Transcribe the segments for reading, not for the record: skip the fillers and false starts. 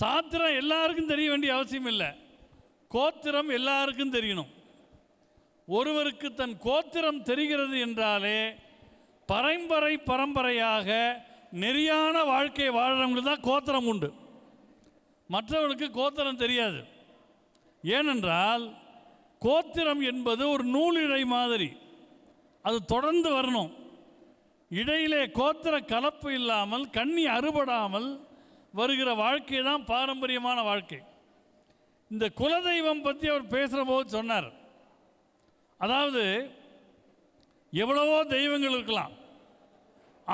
சாத்திரம் எல்லாருக்கும் தெரிய வேண்டிய அவசியம் இல்லை, கோத்திரம் எல்லாருக்கும் தெரியணும். ஒருவருக்கு தன் கோத்திரம் தெரிகிறது என்றாலே பரம்பரையாக நெறியான வாழ்க்கை வாழ்கிறவங்களுக்கு தான் கோத்திரம் உண்டு. மற்றவர்களுக்கு கோத்திரம் தெரியாது. ஏனென்றால் கோத்திரம் என்பது ஒரு நூலிழை மாதிரி, அது தொடர்ந்து வரணும். இடையிலே கோத்திர கலப்பு இல்லாமல் கண்ணி அறுபடாமல் வருகிற வாழ்க்கை தான் பாரம்பரியமான வாழ்க்கை. இந்த குலதெய்வம் பற்றி அவர் பேசுகிற போது சொன்னார், அதாவது எவ்வளவோ தெய்வங்கள் இருக்கலாம்,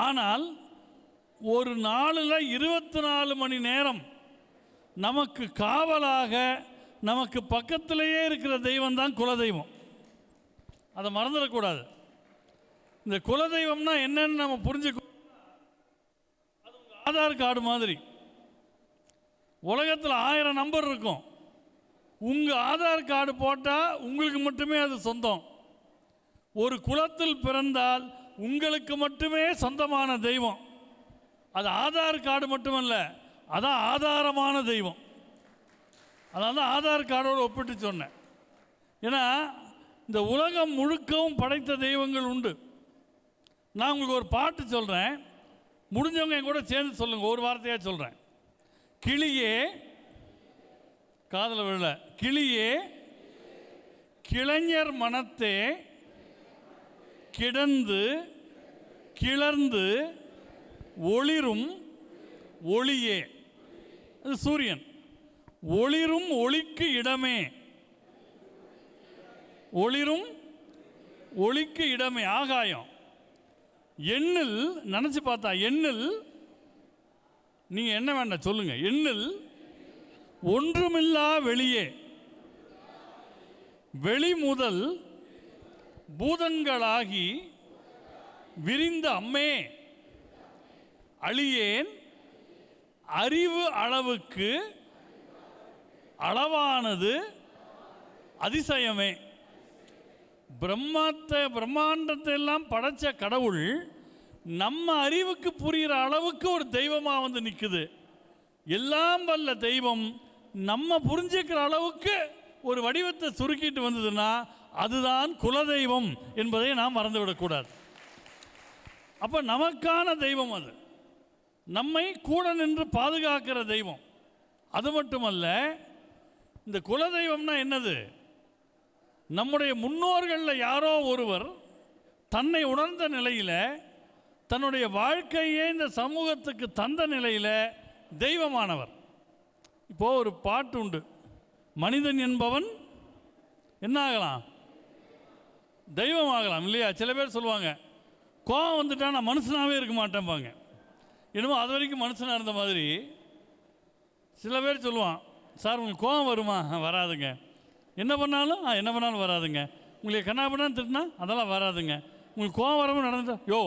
ஆனால் ஒரு நாளில் 24 மணி நேரம் நமக்கு காவலாக நமக்கு பக்கத்திலேயே இருக்கிற தெய்வம் தான் குலதெய்வம். அதை மறந்துடக்கூடாது. இந்த குலதெய்வம்னா என்னன்னு நம்ம புரிஞ்சுக்கணும். அது உங்கள் ஆதார் கார்டு மாதிரி. உலகத்தில் 1000 நம்பர் இருக்கும். உங்கள் ஆதார் கார்டு போட்டால் உங்களுக்கு மட்டுமே அது சொந்தம். ஒரு குலத்தில் பிறந்தால் உங்களுக்கு மட்டுமே சொந்தமான தெய்வம். அது ஆதார் கார்டு மட்டுமல்ல, அதான் ஆதாரமான தெய்வம். அதனால தான் ஆதார் கார்டோடு ஒப்பிட்டு சொன்னேன். ஏன்னா இந்த உலகம் முழுக்கவும் படைத்த தெய்வங்கள் உண்டு. நான் உங்களுக்கு ஒரு பாட்டு சொல்கிறேன், முடிஞ்சவங்க என் கூட சேர்ந்து சொல்லுங்கள். ஒரு வார்த்தையாக சொல்கிறேன். கிளியே, காதல விழ, கிளியே கிளைஞர் மனத்தே கிடந்து கிளர்ந்து ஒளிரும் ஒளியே, அது சூரியன். ஒளிரும் ஒளிக்கு இடமே, ஒளிரும் ஒளிக்கு இடமே ஆகாயம். எண்ணில் நினச்சி பார்த்தா, எண்ணில் நீங்கள் என்ன வேண்டாம் சொல்லுங்க, எண்ணில் ஒன்றுமில்லா வெளியே, வெளி முதல் பூதங்களாகி விரிந்த அம்மே அழியேன் அறிவு அளவுக்கு அளவானது அதிசயமே. பிரம்மாண்டத்தை எல்லாம் படைச்ச கடவுள் நம்ம அறிவுக்கு புரிகிற அளவுக்கு ஒரு தெய்வமாக வந்து நிற்குது. எல்லாம் வல்ல தெய்வம் நம்ம புரிஞ்சுக்கிற அளவுக்கு ஒரு வடிவத்தை சுருக்கிட்டு வந்ததுன்னா அதுதான் குலதெய்வம் என்பதை நாம் மறந்துவிடக்கூடாது. அப்போ நமக்கான தெய்வம் அது, நம்மை கூட நின்று பாதுகாக்கிற தெய்வம். அது மட்டுமல்ல, இந்த குலதெய்வம்னா என்னது? நம்முடைய முன்னோர்களில் யாரோ ஒருவர் தன்னை உணர்ந்த நிலையில் தன்னுடைய வாழ்க்கையே இந்த சமூகத்துக்கு தந்த நிலையில் தெய்வமானவர். இப்போது ஒரு பாட்டு உண்டு, மனிதன் என்பவன் என்ன ஆகலாம்? தெய்வமாகலாம் இல்லையா? சில பேர் சொல்லுவாங்க, கோவம் வந்துட்டா நான் மனுஷனாகவே இருக்க மாட்டேன்பாங்க. என்னமோ அது வரைக்கும் மனுஷனாக இருந்த மாதிரி. சில பேர் சொல்லுவான், சார் உங்களுக்கு கோவம் வருமா? வராதுங்க. என்ன பண்ணாலும் என்ன பண்ணாலும் வராதுங்க. உங்களுக்கு கண்ணா பண்ணான்னு திட்டினா அதெல்லாம் வராதுங்க. உங்களுக்கு கோவம் வராமல் நடந்துட்டா, யோ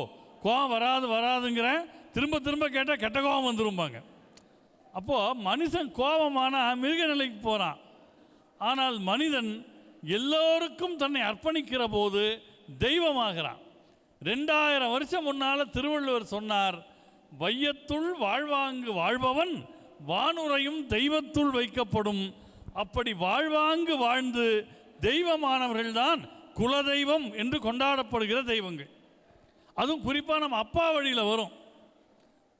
கோவம் வராதுங்கிறேன், திரும்ப திரும்ப கேட்டால் கெட்ட கோவம் வந்துரும்பாங்க. அப்போது மனுஷன் கோபமான மிருக நிலைக்கு போகிறான். ஆனால் மனிதன் எல்லோருக்கும் தன்னை அர்ப்பணிக்கிற போது தெய்வமாகிறான். 2000 வருஷம் முன்னால் திருவள்ளுவர் சொன்னார், வையத்துள் வாழ்வாங்கு வாழ்பவன் வானுரையும் தெய்வத்துள் வைக்கப்படும். அப்படி வாழ்வாங்கு வாழ்ந்து தெய்வமானவர்கள்தான் குலதெய்வம் என்று கொண்டாடப்படுகிற தெய்வங்கள். அதுவும் குறிப்பாக நம்ம அப்பா வழியில் வரும்,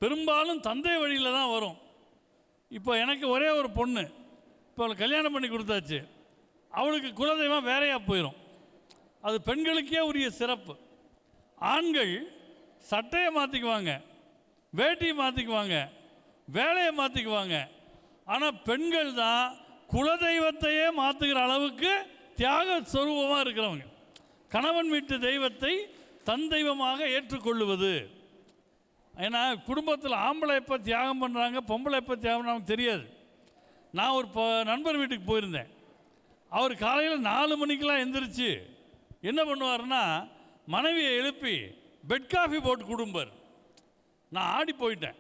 பெரும்பாலும் தந்தை வழியில் தான் வரும். இப்போ எனக்கு ஒரே ஒரு பொண்ணு, இப்போ அவளை கல்யாணம் பண்ணி கொடுத்தாச்சு. அவளுக்கு குலதெய்வம் வேறையாக போயிடும். அது பெண்களுக்கே உரிய சிறப்பு. ஆண்கள் சட்டையை மாற்றிக்குவாங்க, வேட்டியை மாற்றிக்குவாங்க, வேலையை மாற்றிக்குவாங்க. ஆனால் பெண்கள் தான் குலதெய்வத்தையே மாற்றுகிற அளவுக்கு தியாக சொரூபமாக இருக்கிறவங்க. கணவன் வீட்டு தெய்வத்தை தன் தெய்வமாக ஏற்றுக்கொள்ளுவது. ஏன்னா குடும்பத்தில் ஆம்பளை எப்போ தியாகம் பண்ணுறாங்க, பொம்பளை எப்போ தியாகம் நமக்கு தெரியாது. நான் ஒரு நண்பர் வீட்டுக்கு போயிருந்தேன். அவர் காலையில் 4 மணிக்கெலாம் எந்திரிச்சு என்ன பண்ணுவார்னா, மனைவியை எழுப்பி பெட் காஃபி போட்டு கொடுப்பார். நான் ஆடி போயிட்டேன்,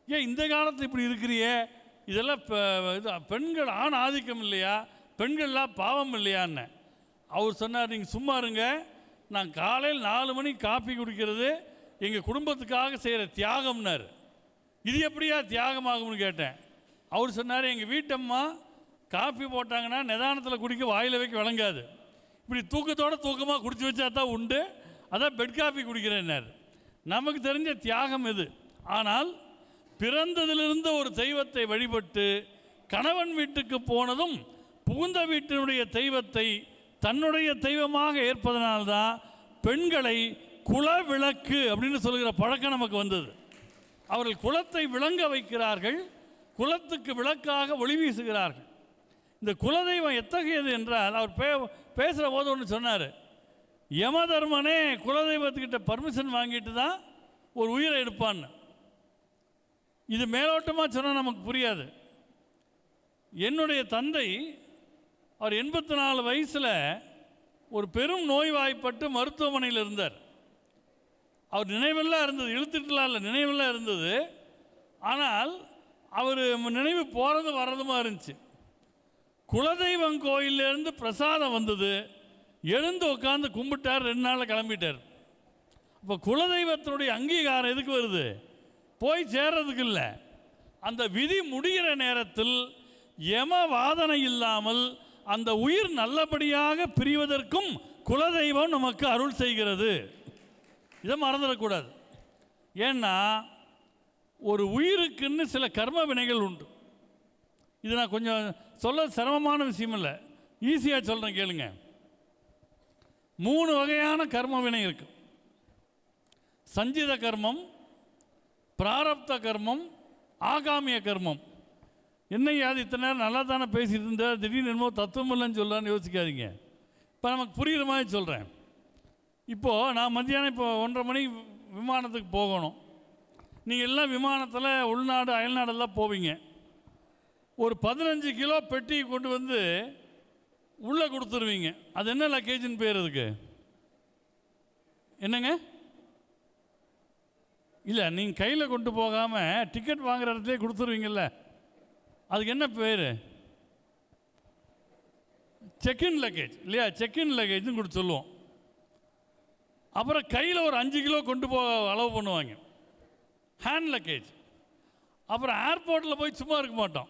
ஏன் இந்த காலத்தில் இப்படி இருக்கிறியே, இதெல்லாம் இது பெண்கள் ஆண் ஆதிக்கம் இல்லையா, பெண்கள்லாம் பாவம் இல்லையான்னு. அவர் சொன்னார், நீங்கள் சும்மா இருங்க, நான் காலையில் 4 மணிக்கு காஃபி குடிக்கிறது எங்கள் குடும்பத்துக்காக செய்கிற தியாகம்னார். இது எப்படியா தியாகமாகும்னு கேட்டேன். அவர் சொன்னார், எங்கள் வீட்டம்மா காஃபி போட்டாங்கன்னா நிதானத்தில் குடிக்க வாயில் வைக்க விளங்காது, இப்படி தூக்கத்தோடு தூக்கமாக குடிச்சு வச்சா தான் உண்டு, அதான் பெட் காஃபி குடிக்கிறேன்னார். நமக்கு தெரிஞ்ச தியாகம் இது. ஆனால் பிறந்ததிலிருந்து ஒரு தெய்வத்தை வழிபட்டு கணவன் வீட்டுக்கு போனதும் புகுந்த வீட்டினுடைய தெய்வத்தை தன்னுடைய தெய்வமாக ஏற்பதனால்தான் பெண்களை குல விளக்கு அப்படின்னு சொல்கிற பழக்கம் நமக்கு வந்தது. அவர்கள் குலத்தை விளங்க வைக்கிறார்கள், குலத்துக்கு விளக்காக ஒளி வீசுகிறார்கள். இந்த குலதெய்வம் எத்தகையது என்றால், அவர் பேசுகிற போது ஒன்று சொன்னார், யமதர்மனே குலதெய்வத்துக்கிட்ட பர்மிஷன் வாங்கிட்டு தான் ஒரு உயிரை எடுப்பான்னு. இது மேலோட்டமாக சொன்னால் நமக்கு புரியாது. என்னுடைய தந்தை அவர் 84 வயசில் ஒரு பெரும் நோய்வாய்ப்பட்டு மருத்துவமனையில் இருந்தார். அவர் நினைவெல்லாம் இருந்தது, இழுத்துட்டுலாம் இல்லை, நினைவெல்லாம் இருந்தது. ஆனால் அவர் நினைவு போகிறது வர்றதுமா இருந்துச்சு. குலதெய்வம் கோயிலேருந்து பிரசாதம் வந்தது, எழுந்து உட்காந்து கும்பிட்டார், 2 நாளில் கிளம்பிட்டார். இப்போ குலதெய்வத்தினுடைய அங்கீகாரம் எதுக்கு வருது? போய் சேர்றதுக்கு இல்லை. அந்த விதி முடிகிற நேரத்தில் யம வாதனை இல்லாமல் அந்த உயிர் நல்லபடியாக பிரிவதற்கும் குலதெய்வம் நமக்கு அருள் செய்கிறது. இதை மறந்துடக்கூடாது. ஏன்னா ஒரு உயிருக்குன்னு சில கர்ம வினைகள் உண்டு. இது நான் கொஞ்சம் சொல்ல சிரமமான விஷயம் இல்லை, ஈஸியாக சொல்கிறேன் கேளுங்க. 3 வகையான கர்ம வினை இருக்கு. சஞ்சித கர்மம், பிராரப்த கர்மம், ஆகாமிய கர்மம். என்னையா அது இத்தனை நேரம் நல்லா தானே பேசிட்டு இருந்தால் திடீர்னு என்னமோ தத்துவம் இல்லைன்னு சொல்லலான்னு யோசிக்காதீங்க. இப்போ நமக்கு புரிகிற மாதிரி சொல்கிறேன். இப்போது நான் மத்தியானம் இப்போ 1:30 மணிக்கு விமானத்துக்கு போகணும். நீங்கள் எல்லாம் விமானத்தில் உள்நாடு அயல்நாடெல்லாம் போவீங்க. ஒரு 15 கிலோ பெட்டி கொண்டு வந்து உள்ளே கொடுத்துருவீங்க. அது என்ன லக்கேஜின்னு பேர்? அதுக்கு என்னங்க? இல்லை, நீங்கள் கையில் கொண்டு போகாமல் டிக்கெட் வாங்குகிற இடத்துல கொடுத்துருவீங்கல்ல, அதுக்கு என்ன பேர்? செக்இன் லக்கேஜ் இல்லையா? செக்இன் லக்கேஜ்னு கொடுத்து சொல்லுவோம். அப்புறம் கையில் ஒரு 5 கிலோ கொண்டு போக அளவு பண்ணுவாங்க, ஹேண்ட் லக்கேஜ். அப்புறம் ஏர்போர்ட்டில் போய் சும்மா இருக்க மாட்டோம்.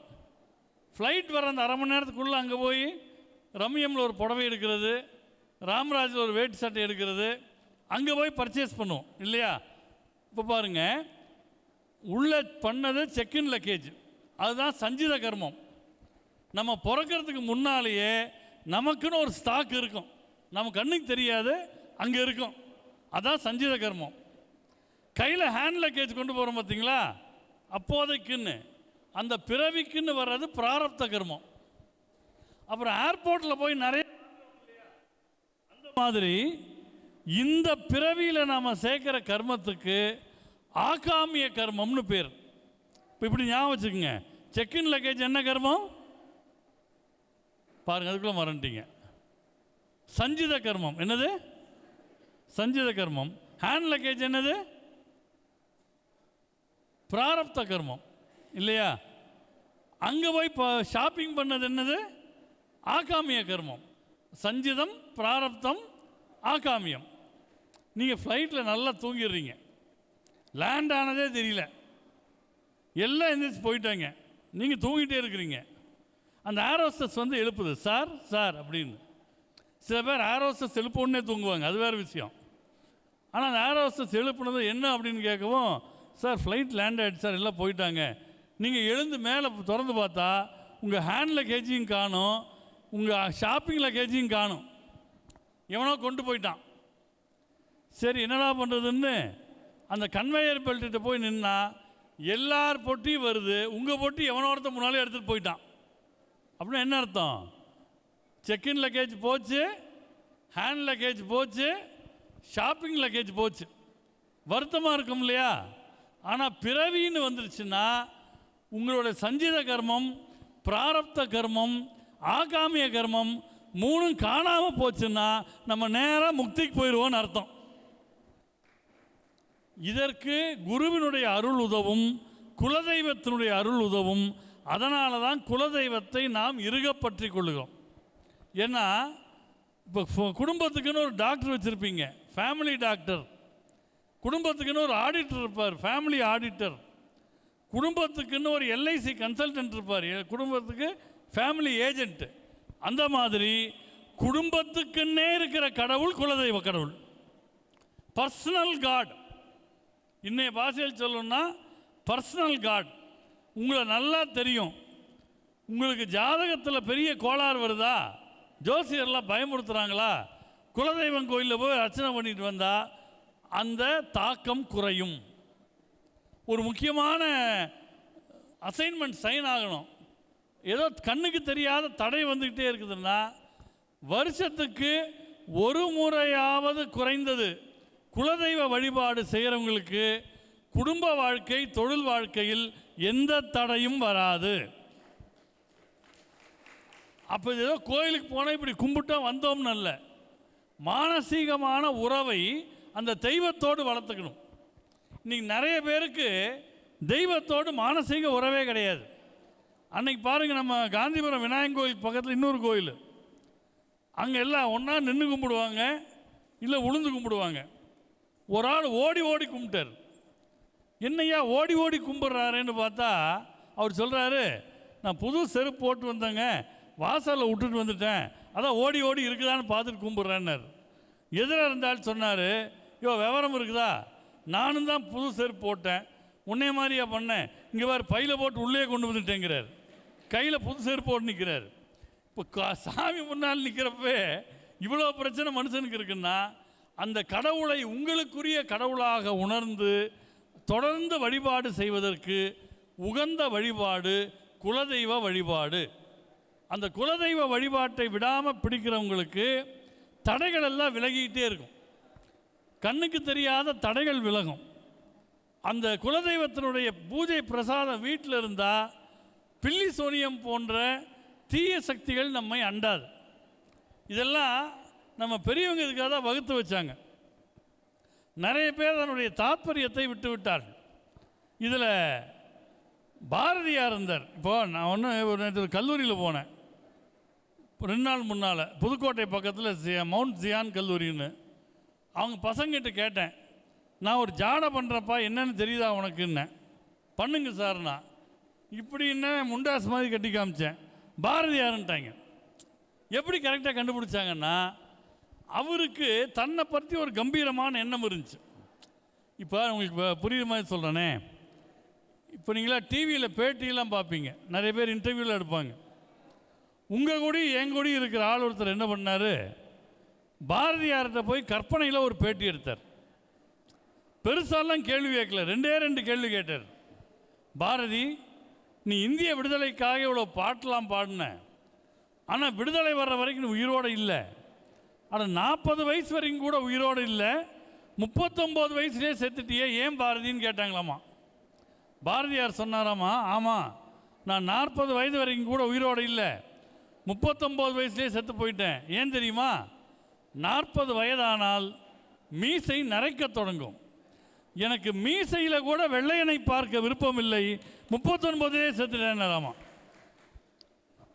ஃப்ளைட் வர அந்த அரை மணி நேரத்துக்குள்ளே அங்கே போய் ரம்யமில் ஒரு புடவை எடுக்கிறது, ராம்ராஜில் ஒரு வேட்டி சட்டை எடுக்கிறது, அங்கே போய் பர்ச்சேஸ் பண்ணுவோம் இல்லையா? இப்போ பாருங்கள், உள்ளே பண்ணது செக்இன் லக்கேஜ், அதுதான் சஞ்சித கர்மம். நம்ம பிறக்கிறதுக்கு முன்னாலேயே நமக்குன்னு ஒரு ஸ்டாக் இருக்கும், நம்ம கண்ணுக்கு தெரியாது, அங்கே இருக்கும். அதான் சஞ்சித கர்மம். கையில் ஹேண்ட் லக்கேஜ் கொண்டு போகிறோம் பார்த்தீங்களா, அப்போதைக்குன்னு அந்த பிறவிக்குன்னு வர்றது பிராரப்த கர்மம். அப்புறம் ஏர்போர்ட்டில் போய் நிறைய அந்த மாதிரி இந்த பிறவியில் நாம் சேர்க்கிற கர்மத்துக்கு ஆகாமிய கர்மம்னு பேர். இப்போ இப்படி ஞாபகம் வச்சுக்கோங்க, செக்இன் லக்கேஜ் என்ன கர்மம் பாருங்கள், அதுக்குள்ளே மறந்துட்டீங்க. சஞ்சித கர்மம் என்னது? சஞ்சித கர்மம். ஹேண்ட் லக்கேஜ் என்னது? பிராரப்த கர்மம் இல்லையா? அங்கே போய் இப்போ ஷாப்பிங் பண்ணது என்னது? ஆகாமிய கர்மம். சஞ்சிதம், பிராரப்தம், ஆகாமியம். நீங்கள் ஃப்ளைட்டில் நல்லா தூங்கிடுறீங்க, லேண்ட் ஆனதே தெரியல, எல்லாம் எந்திரிச்சு போயிட்டாங்க, நீங்கள் தூங்கிட்டே இருக்கிறீங்க. அந்த ஏரோஸ்டஸ் வந்து எழுப்புது, சார் சார் அப்படின்னு. சில பேர் ஏரோஸ்டஸ் எழுப்போன்னே தூங்குவாங்க, அது வேறு விஷயம். ஆனால் அந்த ஏரோஸ்டஸ் எழுப்புனது என்ன அப்படின்னு கேட்கவும், சார் ஃப்ளைட் லேண்ட் ஆகிடுச்சு சார், எல்லாம் போயிட்டாங்க. நீங்கள் எழுந்து மேலே திறந்து பார்த்தா உங்கள் ஹேண்ட் லக்கேஜையும் காணும், உங்கள் ஷாப்பிங் லக்கேஜையும் காணும், எவனோ கொண்டு போயிட்டான். சரி என்னடா பண்ணுறதுன்னு அந்த கன்வேயர் பெல்ட்டிட்ட போய் நின்னா எல்லார் பொட்டியும் வருது, உங்கள் பொட்டி எவனோ ஒருத்தன் முன்னாலே எடுத்துகிட்டு போயிட்டான். அப்படின்னா என்ன அர்த்தம்? செக்இன் லக்கேஜ் போச்சு, ஹேண்ட் லக்கேஜ் போச்சு, ஷாப்பிங் லக்கேஜ் போச்சு. வருத்தமாக இருக்கும் இல்லையா? ஆனால் பிறவின்னு வந்துருச்சுன்னா உங்களோட சஞ்சித கர்மம், பிராரப்த கர்மம், ஆகாமிய கர்மம் 3ம் காணாமல் போச்சுன்னா நம்ம நேராக முக்திக்கு போயிடுவோன்னு அர்த்தம். இதற்கு குருவினுடைய அருள் உதவும், குலதெய்வத்தினுடைய அருள் உதவும். அதனால தான் குலதெய்வத்தை நாம் இறுக பற்றி கொள்ளுகிறோம். ஏன்னா இப்போ குடும்பத்துக்குன்னு ஒரு டாக்டர் வச்சுருப்பீங்க, ஃபேமிலி டாக்டர். குடும்பத்துக்குன்னு ஒரு ஆடிட்டர் இருப்பார், ஃபேமிலி ஆடிட்டர். குடும்பத்துக்குன்னு ஒரு எல்ஐசி கன்சல்டன்ட் இருப்பார், குடும்பத்துக்கு ஃபேமிலி ஏஜென்ட். அந்த மாதிரி குடும்பத்துக்குன்னே இருக்கிற கடவுள் குலதெய்வ கடவுள், பர்சனல் காட். இன்னைய பாஷையில் சொல்லணும்னா பர்சனல் காட். உங்களை நல்லா தெரியும். உங்களுக்கு ஜாதகத்தில் பெரிய கோளாறு வருதா, ஜோசியர்லாம் பயமுறுத்துகிறாங்களா, குலதெய்வம் கோயிலில் போய் அர்ச்சனை பண்ணிட்டு வந்தால் அந்த தாக்கம் குறையும். ஒரு முக்கியமான அசைன்மெண்ட் சைன் ஆகணும். ஏதோ கண்ணுக்கு தெரியாத தடை வந்துக்கிட்டே இருக்குதுன்னா வருஷத்துக்கு ஒரு முறையாவது குறைந்தது குலதெய்வ வழிபாடு செய்கிறவங்களுக்கு குடும்ப வாழ்க்கை, தொழில் வாழ்க்கையில் எந்த தடையும் வராது. அப்போ ஏதோ கோயிலுக்கு போனால் இப்படி கும்பிட்டா வந்தோம்னு அல்ல, மானசீகமான உறவை அந்த தெய்வத்தோடு வளர்த்துக்கணும். இன்றைக்கி நிறைய பேருக்கு தெய்வத்தோடு மானசீக உறவே கிடையாது. அன்னைக்கு பாருங்கள், நம்ம காந்திபுரம் விநாயகர் கோயில் பக்கத்தில் இன்னொரு கோயில், அங்கே எல்லாம் ஒன்றா நின்று கும்பிடுவாங்க, இல்லை உளுந்து கும்பிடுவாங்க. ஒரு ஆள் ஓடி ஓடி கும்பிட்டார். என்னையா ஓடி ஓடி கும்பிட்றாருன்னு பார்த்தா அவர் சொல்கிறாரு, நான் புது செருப்பு போட்டு வந்தேங்க, வாசலில் விட்டுட்டு வந்துட்டேன், அதான் ஓடி ஓடி இருக்குதான்னு பார்த்துட்டு கும்பிட்றேன்னார். எதிராக இருந்தாலும் சொன்னார், விவரம் இருக்குதா, நானும் தான் புது செருப்பு போட்டேன், உன்னைய மாதிரியா பண்ணேன், இங்கே வேறு பையில் போட்டு உள்ளே கொண்டு வந்துட்டேங்கிறார். கையில் புது செருப்பு போட்டு நிற்கிறார். இப்போ சாமி முன்னால் நிற்கிறப்ப இவ்வளோ பிரச்சனை மனுஷனுக்கு இருக்குன்னா, அந்த கடவுளை உங்களுக்குரிய கடவுளாக உணர்ந்து தொடர்ந்து வழிபாடு செய்வதற்கு உகந்த வழிபாடு குலதெய்வ வழிபாடு. அந்த குலதெய்வ வழிபாட்டை விடாமல் பிடிக்கிறவங்களுக்கு தடைகள் எல்லாம் விலகிக்கிட்டே இருக்கும். கண்ணுக்கு தெரியாத தடைகள் விலகும். அந்த குலதெய்வத்தினுடைய பூஜை பிரசாதம் வீட்டில் இருந்தால் பில்லி சோனியம் போன்ற தீய சக்திகள் நம்மை அண்டாது. இதெல்லாம் நம்ம பெரியவங்க இதுக்காக தான் வகுத்து வச்சாங்க. நிறைய பேர் அதனுடைய தாற்பயத்தை விட்டு விட்டார்கள். இதில் பாரதியார் இருந்தார். இப்போது நான் ஒரு கல்லூரியில் போனேன் 2 நாள் முன்னால், புதுக்கோட்டை பக்கத்தில் மவுண்ட் ஜியான் கல்லூரின்னு. அவங்க பசங்கிட்ட கேட்டேன், நான் ஒரு ஜாடை பண்ணுறப்பா, என்னன்னு தெரியுதா உனக்குன்னு. பண்ணுங்க சார்னா, இப்படி என்ன முண்டாஸ் மாதிரி கட்டி காமிச்சேன், பாரதியாருன்ட்டாங்க. எப்படி கரெக்டாக கண்டுபிடிச்சாங்கன்னா, அவருக்கு தன்னை பற்றி ஒரு கம்பீரமான எண்ணம் இருந்துச்சு. இப்போ உங்களுக்கு புரியுற மாதிரி சொல்கிறேனே, இப்போ நீங்களா டிவியில் பேட்டியெல்லாம் பார்ப்பீங்க, நிறைய பேர் இன்டர்வியூவில் எடுப்பாங்க. உங்கள் கூடி என் கூடி இருக்கிற ஆள் ஒருத்தர் என்ன பண்ணார், பாரதியார்கிட்ட போய் கற்பனையில் ஒரு பேட்டி எடுத்தார். பெருசாலாம் கேள்வி கேட்கல, 2 கேள்வி கேட்டார். பாரதி, நீ இந்திய விடுதலைக்காக இவ்வளோ பாட்டெலாம் பாடின, ஆனால் விடுதலை வர்ற வரைக்கும் நீ உயிரோடு இல்லை. ஆனால் 40 வயசு வரைக்கும் கூட உயிரோடு இல்லை, 39 வயசுலேயே செத்துட்டியே, ஏன் பாரதின்னு கேட்டாங்களாமா. பாரதியார் சொன்னாராமா, ஆமாம், நான் 40 வயது வரைக்கும் கூட உயிரோடு இல்லை, 39 வயசுலேயே செத்து போயிட்டேன். ஏன் தெரியுமா, 40 வயதானால் மீசை நரைக்க தொடங்கும், எனக்கு மீசையில் கூட வெள்ளையனை பார்க்க விருப்பம் இல்லை, 39 செத்துட்டேன்னாராமா.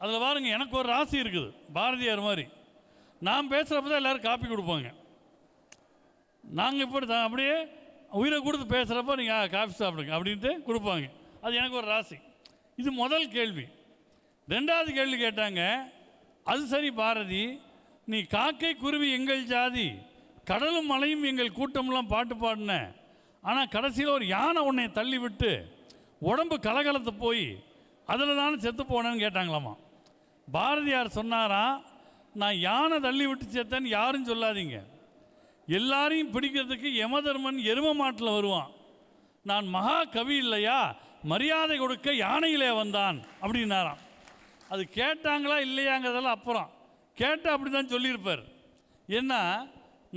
அதில் பாருங்க, எனக்கு ஒரு ராசி இருக்குது பாரதியார் மாதிரி. நான் பேசுகிறப்ப தான் எல்லோரும் காப்பி கொடுப்பாங்க. நாங்கள் இப்படி தான் அப்படியே உயிரை கொடுத்து பேசுகிறப்ப நீங்கள் காஃபி சாப்பிடுங்க அப்படின்ட்டு கொடுப்பாங்க. அது எனக்கு ஒரு ராசி. இது முதல் கேள்வி. 2வது கேள்வி கேட்டாங்க, அது சரி பாரதி, நீ காக்கை குருவி எங்கள் ஜாதி, கடலும் மலையும் எங்கள் கூட்டம்லாம் பாட்டு பாடின, ஆனால் கடைசியில் ஒரு யானை உன்னை தள்ளி விட்டு உடம்பு கலகலத்து போய் அதில் தானே செத்து போனேன்னு கேட்டாங்களாமா. பாரதியார் சொன்னாராம், நான் யானை தள்ளி விட்டு செத்தேன்னு யாரும் சொல்லாதீங்க, எல்லாரையும் பிடிக்கிறதுக்கு யமதர்மன் எரும மாட்டில் வருவான், நான் மகா கவி இல்லையா, மரியாதை கொடுக்க யானையிலே வந்தான் அப்படின்னாராம். அது கேட்டாங்களா இல்லையாங்கிறதெல்லாம் அப்புறம், கேட்டால் அப்படி தான் சொல்லியிருப்பார். ஏன்னா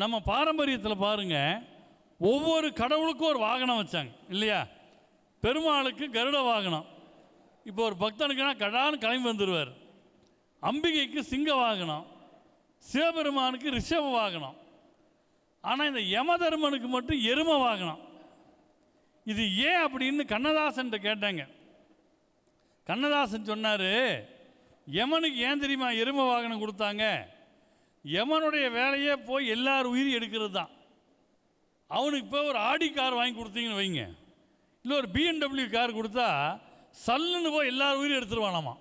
நம்ம பாரம்பரியத்தில் பாருங்கள், ஒவ்வொரு கடவுளுக்கும் ஒரு வாகனம் வச்சாங்க இல்லையா. பெருமாளுக்கு கருட வாகனம், இப்போ ஒரு பக்தனுக்குன்னா கடான்னு கிளம்பி வந்துடுவார். அம்பிகைக்கு சிங்க வாகனம், சிவபெருமானுக்கு ரிஷப வாகனம், ஆனால் இந்த யமதர்மனுக்கு மட்டும் எரும வாகனம். இது ஏன் அப்படின்னு கண்ணதாசன் கேட்டாங்க. கண்ணதாசன் சொன்னார், யமனுக்கு ஏன் தெரியுமா எரும வாகனம் கொடுத்தாங்க, யமனுடைய வேலையே போய் எல்லாரும் உயிர் எடுக்கிறது தான். அவனுக்கு இப்போ ஒரு ஆடி கார் வாங்கி கொடுத்தீங்கன்னு வைங்க, இல்லை ஒரு BMW கார் கொடுத்தா சல்லுன்னு போய் எல்லாரும் உயிரும் எடுத்துருவானாமா.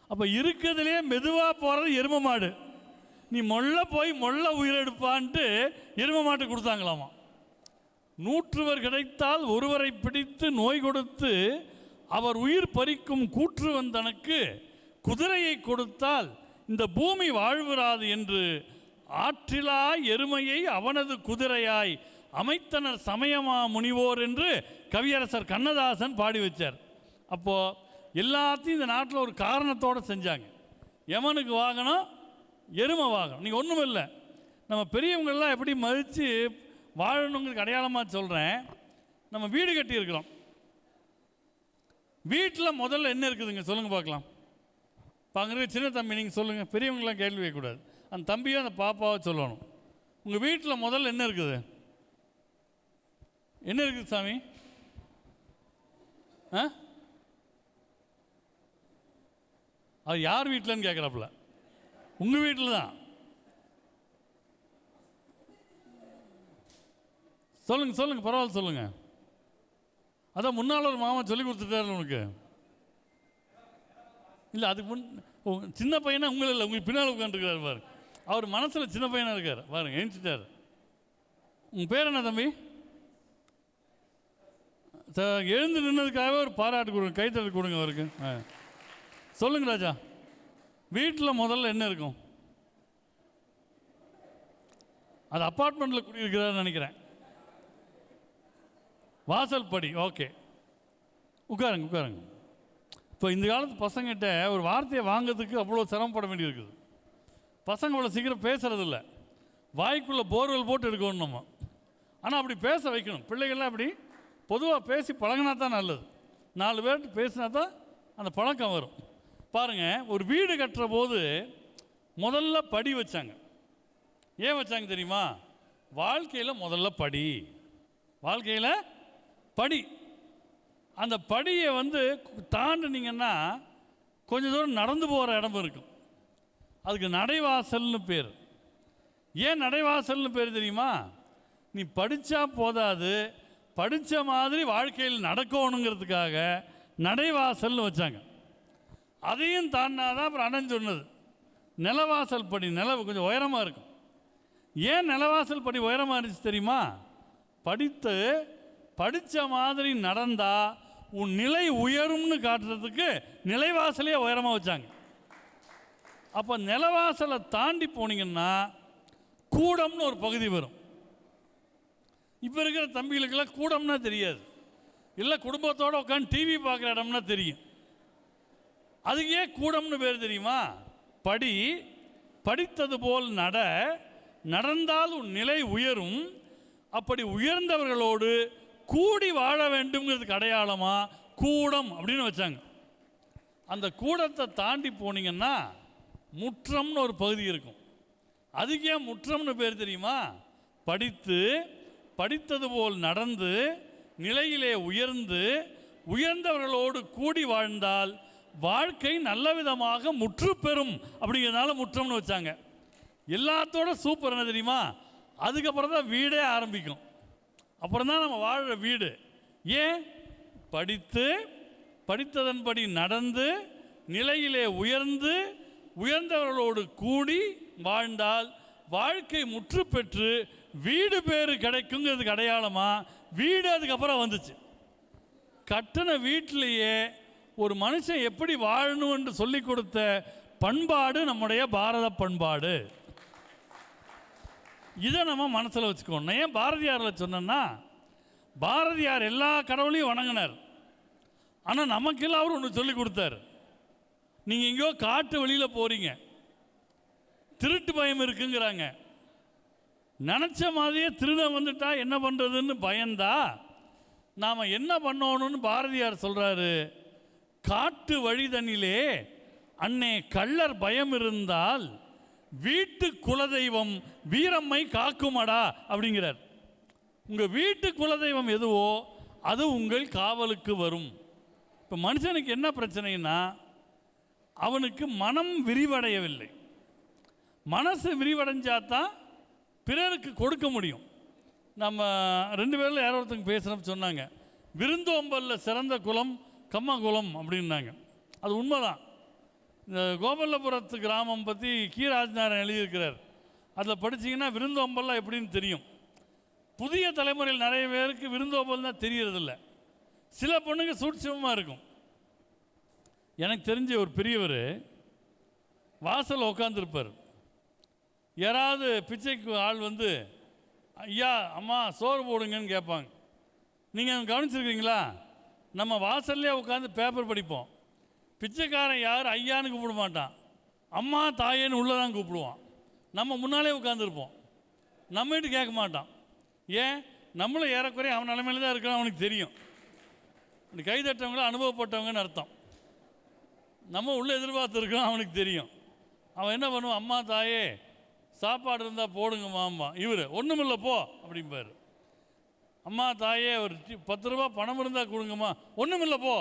அப்போ இருக்கிறதுலே மெதுவாக போகிறது எரும மாடு. நீ போய் உயிரை எடுப்பான்ட்டு எரும மாட்டு கொடுத்தாங்களாமா. 100 கிடைத்தால் ஒருவரை பிடித்து நோய் கொடுத்து அவர் உயிர் பறிக்கும் கூற்றுவன் தனக்கு குதிரையை கொடுத்தால் இந்த பூமி வாழ்வுறாது என்று ஆற்றிலா எருமையை அவனது குதிரையாய் அமைத்தனர் சமயமா முனிவோர் என்று கவியரசர் கண்ணதாசன் பாடி வச்சார். அப்போது எல்லாத்தையும் இந்த நாட்டில் ஒரு காரணத்தோடு செஞ்சாங்க. யமனுக்கு வாகனம், எருமை வாகனம். நீங்கள் ஒன்றும் இல்லை, நம்ம பெரியவங்களெலாம் எப்படி மதித்து வாழணுங்கிறதுக்கு அடையாளமாக சொல்கிறேன். நம்ம வீடு கட்டியிருக்கிறோம். வீட்டில் முதல்ல என்ன இருக்குதுங்க சொல்லுங்கள் பார்க்கலாம். பாங்க சின்ன தம்பி நீங்கள் சொல்லுங்கள், பெரியவங்களாம் கேள்வி வைக்கக்கூடாது. அந்த தம்பியும் அந்த பாப்பாவை சொல்லணும். உங்கள் வீட்டில் முதல்ல என்ன இருக்குது? என்ன இருக்குது சாமி? அது யார் வீட்டிலன்னு கேட்குறாப்புல. உங்கள் வீட்டில் தான். சொல்லுங்கள் பரவாயில்ல சொல்லுங்கள். அதான் முன்னால் ஒரு மாமா சொல்லி கொடுத்துட்டாரு உனக்கு. இல்லை அதுக்கு சின்ன பையனா உங்களை இல்லை, உங்களுக்கு பின்னால் உட்காந்துருக்காரு பாரு. அவர் மனசில் சின்ன பையனாக இருக்கார் பாருங்க, எழுந்துட்டார். உங்கள் பேர் என்ன தம்பி? எழுந்து நின்னதுக்காகவே ஒரு பாராட்டு கொடுங்க, கைத்தட்டு கொடுங்க அவருக்கு. சொல்லுங்க ராஜா, வீட்டில் முதல்ல என்ன இருக்கும்? அது அப்பார்ட்மெண்ட்டில் குடியிருக்கிறாருன்னு நினைக்கிறேன். வாசல் படி. ஓகே, உட்காருங்க. இப்போ இந்த காலத்து பசங்கிட்ட ஒரு வார்த்தையை வாங்கிறதுக்கு அவ்வளோ சிரமப்பட வேண்டியிருக்குது. பசங்க அவ்வளோ சீக்கிரம் பேசுகிறதில்ல. வாய்க்குள்ளே போர்வெல் போட்டு எடுக்கணும் நம்ம. ஆனால் அப்படி பேச வைக்கணும். பிள்ளைகள்லாம் அப்படி பொதுவாக பேசி பழகினா தான் நல்லது. 4 பேர்கிட்ட பேசினா தான் அந்த பழக்கம் வரும். பாருங்கள், ஒரு வீடு கட்டுற போது முதல்ல படி வச்சாங்க. ஏன் வச்சாங்க தெரியுமா? வாழ்க்கையில் முதல்ல படி. வாழ்க்கையில் படி. அந்த படியை தாண்டினீங்கன்னா கொஞ்சம் தூரம் நடந்து போகிற இடம் இருக்கும். அதுக்கு நடைவாசல்னு பேர். ஏன் நடைவாசல்னு பேர் தெரியுமா? நீ படித்தா போதாது, படித்த மாதிரி வாழ்க்கையில் நடக்கணுங்கிறதுக்காக நடைவாசல்னு வச்சாங்க. அதையும் தாண்டினாதான் அப்புறம் அண்ணன் சொன்னது நிலவாசல் படி. நிலவு கொஞ்சம் உயரமாக இருக்கும். ஏன் நிலவாசல் படி உயரமாக இருந்துச்சு தெரியுமா? படித்த மாதிரி நடந்தால் உன் நிலை உயரும்னு காட்டுறதுக்கு நிலைவாசலே உயரமாக வச்சாங்க. அப்போ நிலவாசலை தாண்டி போனீங்கன்னா கூடம்னு ஒரு பகுதி வரும். இப்போ இருக்கிற தம்பிகளுக்கெல்லாம் கூடம்னா தெரியாது. இல்லை குடும்பத்தோடு உட்காந்து டிவி பார்க்குற இடம்னா தெரியும். அதுக்கு ஏன் கூடம்னு பேர் தெரியுமா? படித்தது போல் நடந்தால் உன் நிலை உயரும். அப்படி உயர்ந்தவர்களோடு கூடி வாழ வேண்டும்ங்கிறதுக்கு அடையாளமாக கூடம் அப்படின்னு வச்சாங்க. அந்த கூடத்தை தாண்டி போனீங்கன்னா முற்றம்னு ஒரு பகுதி இருக்கும். அதுக்கு ஏன் முற்றம்னு பேர் தெரியுமா? படித்தது போல் நடந்து நிலையிலே உயர்ந்தவர்களோடு கூடி வாழ்ந்தால் வாழ்க்கை நல்ல விதமாக முற்று பெறும் அப்படிங்கிறதுனால முற்றம்னு வச்சாங்க. எல்லாத்தோட சூப்பர் என்ன தெரியுமா? அதுக்கப்புறம் தான் வீடே ஆரம்பிக்கும். அப்புறம் தான் நம்ம வாழ்கிற வீடு. ஏன்? படித்ததன்படி நடந்து நிலையிலே உயர்ந்தவர்களோடு கூடி வாழ்ந்தால் வாழ்க்கை முற்று பெற்று வீடு பேரு கிடைக்குங்கிறதுக்கு அடையாளமாக வீடு அதுக்கப்புறம் வந்துச்சு. கட்டின வீட்டிலேயே ஒரு மனுஷன் எப்படி வாழணும் என்று சொல்லி கொடுத்த பண்பாடு நம்முடைய பாரத பண்பாடு. இதை நம்ம மனசில் வச்சுக்கணும். நான் ஏன் பாரதியாரில் சொன்னேன்னா, பாரதியார் எல்லா கடவுளையும் வணங்கினார். ஆனால் நமக்கெல்லாம் அவர் ஒன்று சொல்லி கொடுத்தார். நீங்கள் எங்கேயோ காட்டு வழியில் போகிறீங்க, திருட்டு பயம் இருக்குங்கிறாங்க. நினச்ச மாதிரியே திருடன் வந்துட்டா என்ன பண்ணுறதுன்னு பயந்தா நாம் என்ன பண்ணணும்னு பாரதியார் சொல்கிறாரு. காட்டு வழிதனிலே அன்னை கள்ளர் பயம் இருந்தால் வீட்டு குலதெய்வம் வீரம்மை காக்குமடா அப்படிங்கிறார். உங்கள் வீட்டு குலதெய்வம் எதுவோ அது உங்கள் காவலுக்கு வரும். இப்போ மனுஷனுக்கு என்ன பிரச்சனைன்னா, அவனுக்கு மனம் விரிவடையவில்லை. மனசு விரிவடைஞ்சாதான் பிறருக்கு கொடுக்க முடியும். நம்ம 2 பேரில் யாரோ ஒருத்தங்க பேசுகிறப்ப சொன்னாங்க, விருந்தோம்பலில் சிறந்த குலம் கம்மகுலம் அப்படின்னாங்க. அது உண்மைதான். இந்த கோபல்லபுரத்து கிராமம் பற்றி கீராஜ்நாராயணன் எழுதியிருக்கிறார். அதில் படித்தீங்கன்னா விருந்தோம்பல்லாம் எப்படின்னு தெரியும். புதிய தலைமுறையில் நிறைய பேருக்கு விருந்தோம்பல் தான் தெரியறதில்ல. சில பொண்ணுங்க சூட்சமாக இருக்கும். எனக்கு தெரிஞ்ச ஒரு பெரியவர் வாசல் உட்காந்துருப்பார். யாராவது பிச்சைக்கு ஆள் வந்து ஐயா அம்மா சோறு போடுங்கன்னு கேட்பாங்க. நீங்கள் கவனிச்சிருக்கீங்களா? நம்ம வாசல்லே உட்காந்து பேப்பர் படிப்போம். பிச்சைக்காரன் யார் ஐயான்னு கூப்பிட மாட்டான், அம்மா தாயேன்னு உள்ளே தான் கூப்பிடுவான். நம்ம முன்னாலே உட்காந்துருப்போம், நம்மகிட்ட கேட்க மாட்டான். ஏன்? நம்மளும் ஏறக்குறைய அவன் நிலைமையில தான் இருக்கிறான், அவனுக்கு தெரியும். கை தட்டவங்களும் அனுபவப்பட்டவங்கன்னு அர்த்தம். நம்ம உள்ளே எதிர்பார்த்துருக்கோம், அவனுக்கு தெரியும். அவன் என்ன பண்ணுவான், அம்மா தாயே சாப்பாடு இருந்தால் போடுங்க மாமா. இவர் ஒன்றுமில்ல போ அப்படிம்பார். அம்மா தாயே ஒரு 10 ரூபா பணம் இருந்தால் கொடுங்கம்மா. ஒன்றுமில்ல போ.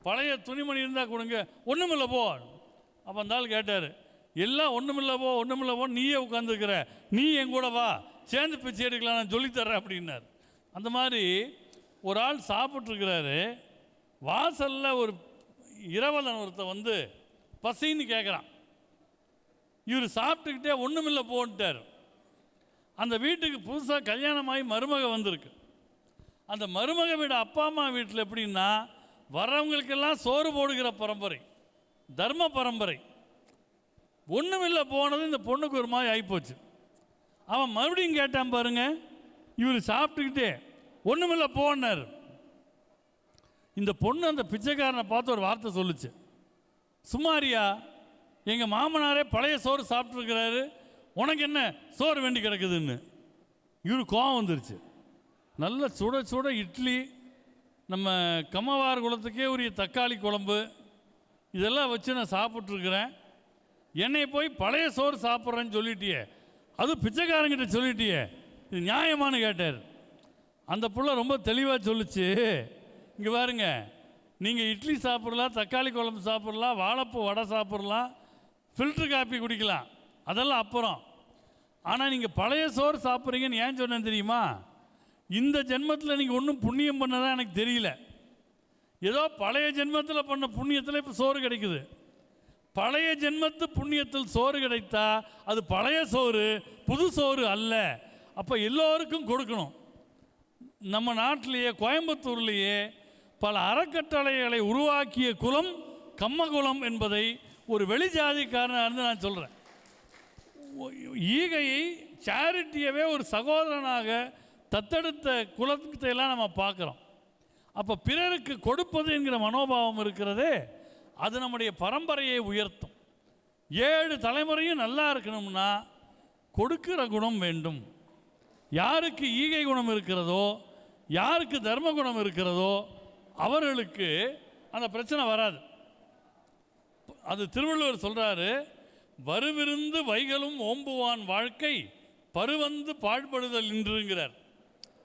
பழைய துணிமணி இருந்தால் கொடுங்க. ஒன்றுமில்ல போ. அப்போ அந்த ஆள் கேட்டார், எல்லாம் ஒன்றுமில்ல போ ஒன்றுமில்ல போ, நீயே உட்காந்துருக்கிற, நீ என் கூட வா சேர்ந்து பிச்சை எடுக்கலாம், நான் சொல்லித்தர்றேன் அப்படின்னார். அந்த மாதிரி ஒரு ஆள் சாப்பிட்ருக்கிறாரு. வாசலில் ஒரு இரவலன் ஒருத்தன் வந்து பசின்னு கேட்குறான். இவர் சாப்பிட்டுக்கிட்டே ஒன்றுமில்ல போன்ட்டார். அந்த வீட்டுக்கு புதுசாக கல்யாணமாகி மருமக வந்திருக்கு. அந்த மருமக வீடு அப்பா அம்மா வீட்டில் எப்படின்னா வர்றவங்களுக்கெல்லாம் சோறு போடுகிற பரம்பரை, தர்ம பரம்பரை. ஒன்றுமில்லை போனது இந்த பொண்ணுக்கு ஒரு மாதிரி ஆகிப்போச்சு. அவன் மறுபடியும் கேட்டான் பாருங்க, இவர் சாப்பிட்டுக்கிட்டே ஒன்றுமில்லை போனார். இந்த பொண்ணு அந்த பிச்சைக்காரனை பார்த்து ஒரு வார்த்தை சொல்லுச்சு, சுமாரியா எங்கள் மாமனாரே பழைய சோறு சாப்பிட்ருக்கிறாரு, உனக்கு என்ன சோறு வேண்டி கிடக்குதுன்னு. இவரு கோவம் வந்துருச்சு. நல்ல சுட சுட இட்லி, நம்ம கம்மவார் குளத்துக்கே உரிய தக்காளி குழம்பு, இதெல்லாம் வச்சு நான் சாப்பிட்ருக்குறேன். என்னை போய் பழைய சோறு சாப்பிட்றேன்னு சொல்லிட்டியே, அது பிச்சைக்காரங்கிட்ட சொல்லிட்டியே, இது நியாயமானு கேட்டார். அந்த புள்ள ரொம்ப தெளிவாக சொல்லிச்சு, இங்கே பாருங்க, நீங்கள் இட்லி சாப்பிட்லாம், தக்காளி குழம்பு சாப்பிட்லாம், வாழைப்பூ வடை சாப்பிட்லாம், ஃபில்ட்ரு காப்பி குடிக்கலாம், அதெல்லாம் அப்புறம். ஆனால் நீங்கள் பழைய சோறு சாப்பிட்றீங்கன்னு ஏன் சொன்னேன் தெரியுமா? இந்த ஜென்மத்தில் நீங்கள் ஒன்றும் புண்ணியம் பண்ணதான் எனக்கு தெரியல. ஏதோ பழைய ஜென்மத்தில் பண்ண புண்ணியத்தில் இப்போ சோறு கிடைக்குது. பழைய ஜென்மத்து புண்ணியத்தில் சோறு கிடைத்தா அது பழைய சோறு, புது சோறு அல்ல. அப்போ எல்லோருக்கும் கொடுக்கணும். நம்ம நாட்டிலேயே கோயம்புத்தூர்லேயே பல அறக்கட்டளைகளை உருவாக்கிய குலம் கம்மகுலம் என்பதை ஒரு வெளிஜாதிக்காரனாக இருந்து நான் சொல்கிறேன். ஈகையை சேரிட்டியவே ஒரு சகோதரனாக தத்தெடுத்த குலத்தை எல்லாம் நம்ம பார்க்குறோம். அப்போ பிறருக்கு கொடுப்பது என்கிற மனோபாவம் இருக்கிறதே, அது நம்முடைய பரம்பரையை உயர்த்தும். 7 தலைமுறையும் நல்லா இருக்கணும்னா கொடுக்கிற குணம் வேண்டும். யாருக்கு ஈகை குணம் இருக்கிறதோ, யாருக்கு தர்ம குணம் இருக்கிறதோ அவர்களுக்கு அந்த பிரச்சனை வராது. அது திருவள்ளுவர் சொல்கிறாரு, வருவிருந்து வைகளும் ஓம்புவான் வாழ்க்கை பருவந்து பாழ்படுதல் இன்றுங்கிறார்.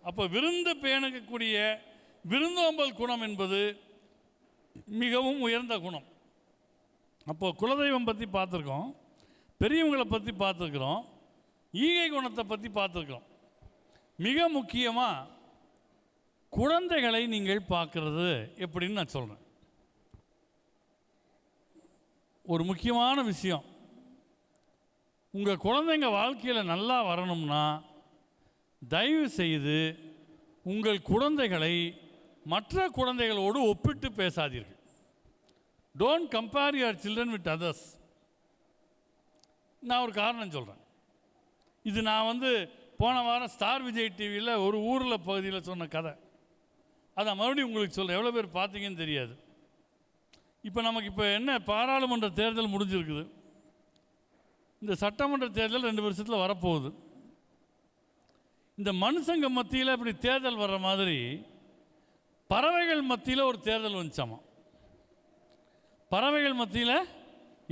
அப்போ விருந்து பேணக்கூடிய விருந்தோம்பல் குணம் என்பது மிகவும் உயர்ந்த குணம். அப்போ குலதெய்வம் பற்றி பார்த்துருக்கோம், பெரியவங்களை பற்றி பார்த்துருக்குறோம், ஈகை குணத்தை பற்றி பார்த்துருக்கோம். மிக முக்கியமாக குழந்தைகளை நீங்கள் பார்க்குறது எப்படின்னு நான் சொல்கிறேன். ஒரு முக்கியமான விஷயம், உங்கள் குழந்தைங்க வாழ்க்கையில் நல்லா வரணும்னா தயவு செய்து உங்கள் குழந்தைகளை மற்ற குழந்தைகளோடு ஒப்பிட்டு பேசாதீர்கள். Don't compare your children with others. நான் ஒரு காரணம் சொல்கிறேன். இது நான் போன வாரம் ஸ்டார் விஜய் டிவியில் ஒரு ஊரில் பகுதியில் சொன்ன கதை. அதை மறுபடியும் உங்களுக்கு சொல்கிறேன், எவ்வளோ பேர் பார்த்தீங்கன்னு தெரியாது. இப்போ நமக்கு என்ன பாராளுமன்ற தேர்தல் முடிஞ்சிருக்குது. இந்த சட்டமன்ற தேர்தல் 2 வருஷத்தில் வரப்போகுது. இந்த மனுஷங்க மத்தியில் இப்படி தேர்தல் வர்ற மாதிரி பறவைகள் மத்தியில் ஒரு தேர்தல் வந்துச்சாமா. பறவைகள் மத்தியில்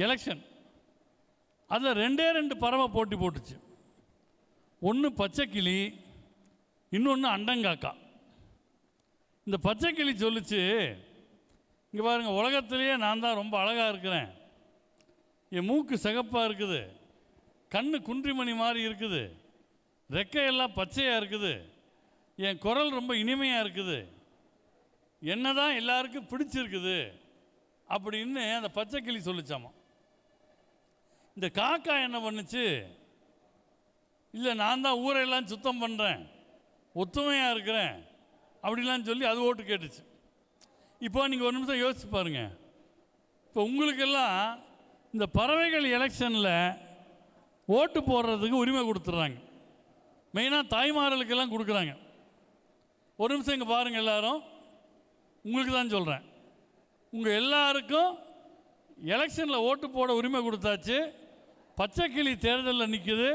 எலெக்ஷன். அதில் 2 பறவை போட்டி போட்டுச்சு. ஒன்று பச்சைக்கிளி, இன்னொன்று அண்டங்காக்கா. இந்த பச்சைக்கிளி சொல்லிச்சு, இங்கே பாருங்கள், உலகத்திலேயே நான் தான் ரொம்ப அழகாக இருக்கிறேன், என் மூக்கு சிகப்பாக இருக்குது, கண்ணு குன்றிமணி மாதிரி இருக்குது, ரெக்கையெல்லாம் பச்சையாக இருக்குது, என் குரல் ரொம்ப இனிமையாக இருக்குது, என்னதான் எல்லாருக்கும் பிடிச்சிருக்குது அப்படின்னு அந்த பச்சை கிளி சொல்லிச்சாமா. இந்த காக்கா என்ன பண்ணுச்சு, இல்லை நான் தான் ஊரையெல்லாம் சுத்தம் பண்ணுறேன், ஒத்துமையாக இருக்கிறேன் அப்படிலாம் சொல்லி அது ஓட்டு கேட்டுச்சு. இப்போ நீங்கள் ஒரு நிமிஷம் யோசிச்சு பாருங்கள். இப்போ உங்களுக்கெல்லாம் இந்த பறவைகள் எலெக்ஷனில் ஓட்டு போடுறதுக்கு உரிமை கொடுத்துட்றாங்க. மெயினாக தாய்மார்களுக்கெல்லாம் கொடுக்குறாங்க. ஒரு நிமிஷம் இங்கே பாருங்கள், எல்லாரும் உங்களுக்கு தான் சொல்கிறேன். உங்கள் எல்லாருக்கும் எலெக்ஷனில் ஓட்டு போட உரிமை கொடுத்தாச்சு. பச்சை கிளி தேர்தலில் நிற்குது,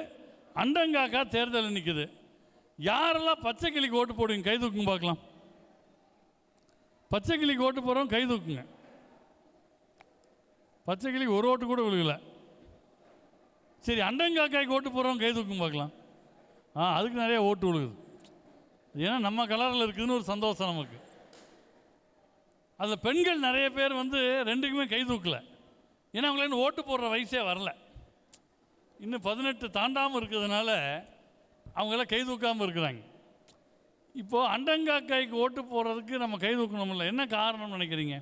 அண்டங்காக்கா தேர்தலில் நிற்குது. யாரெல்லாம் பச்சை கிளிக்கு ஓட்டு போடுவீங்க? கை தூக்குங்க பார்க்கலாம். பச்சை கிளிக்கு ஓட்டு போடுறோம், கை தூக்குங்க. பச்சை கிளிக்கு ஒரு ஓட்டு கூட விழுகலை. சரி, அண்டங்காக்காய்க்கு ஓட்டு போடுறோம், கை தூக்குங்க பார்க்கலாம். அதுக்கு நிறைய ஓட்டு விழுகுது. ஏன்னா நம்ம கலரில் இருக்குதுன்னு ஒரு சந்தோஷம் நமக்கு. அதில் பெண்கள் நிறைய பேர் ரெண்டுக்குமே கை தூக்கலை. ஏன்னா அவங்கள ஓட்டு போடுற வயசே வரல. இன்னும் 18 தாண்டாமல் இருக்கிறதுனால அவங்களாம் கை தூக்காமல் இருக்கிறாங்க. இப்போது அண்டங்காக்காய்க்கு ஓட்டு போடுறதுக்கு நம்ம கை தூக்கணும்ல, என்ன காரணம்னு நினைக்கிறீங்க?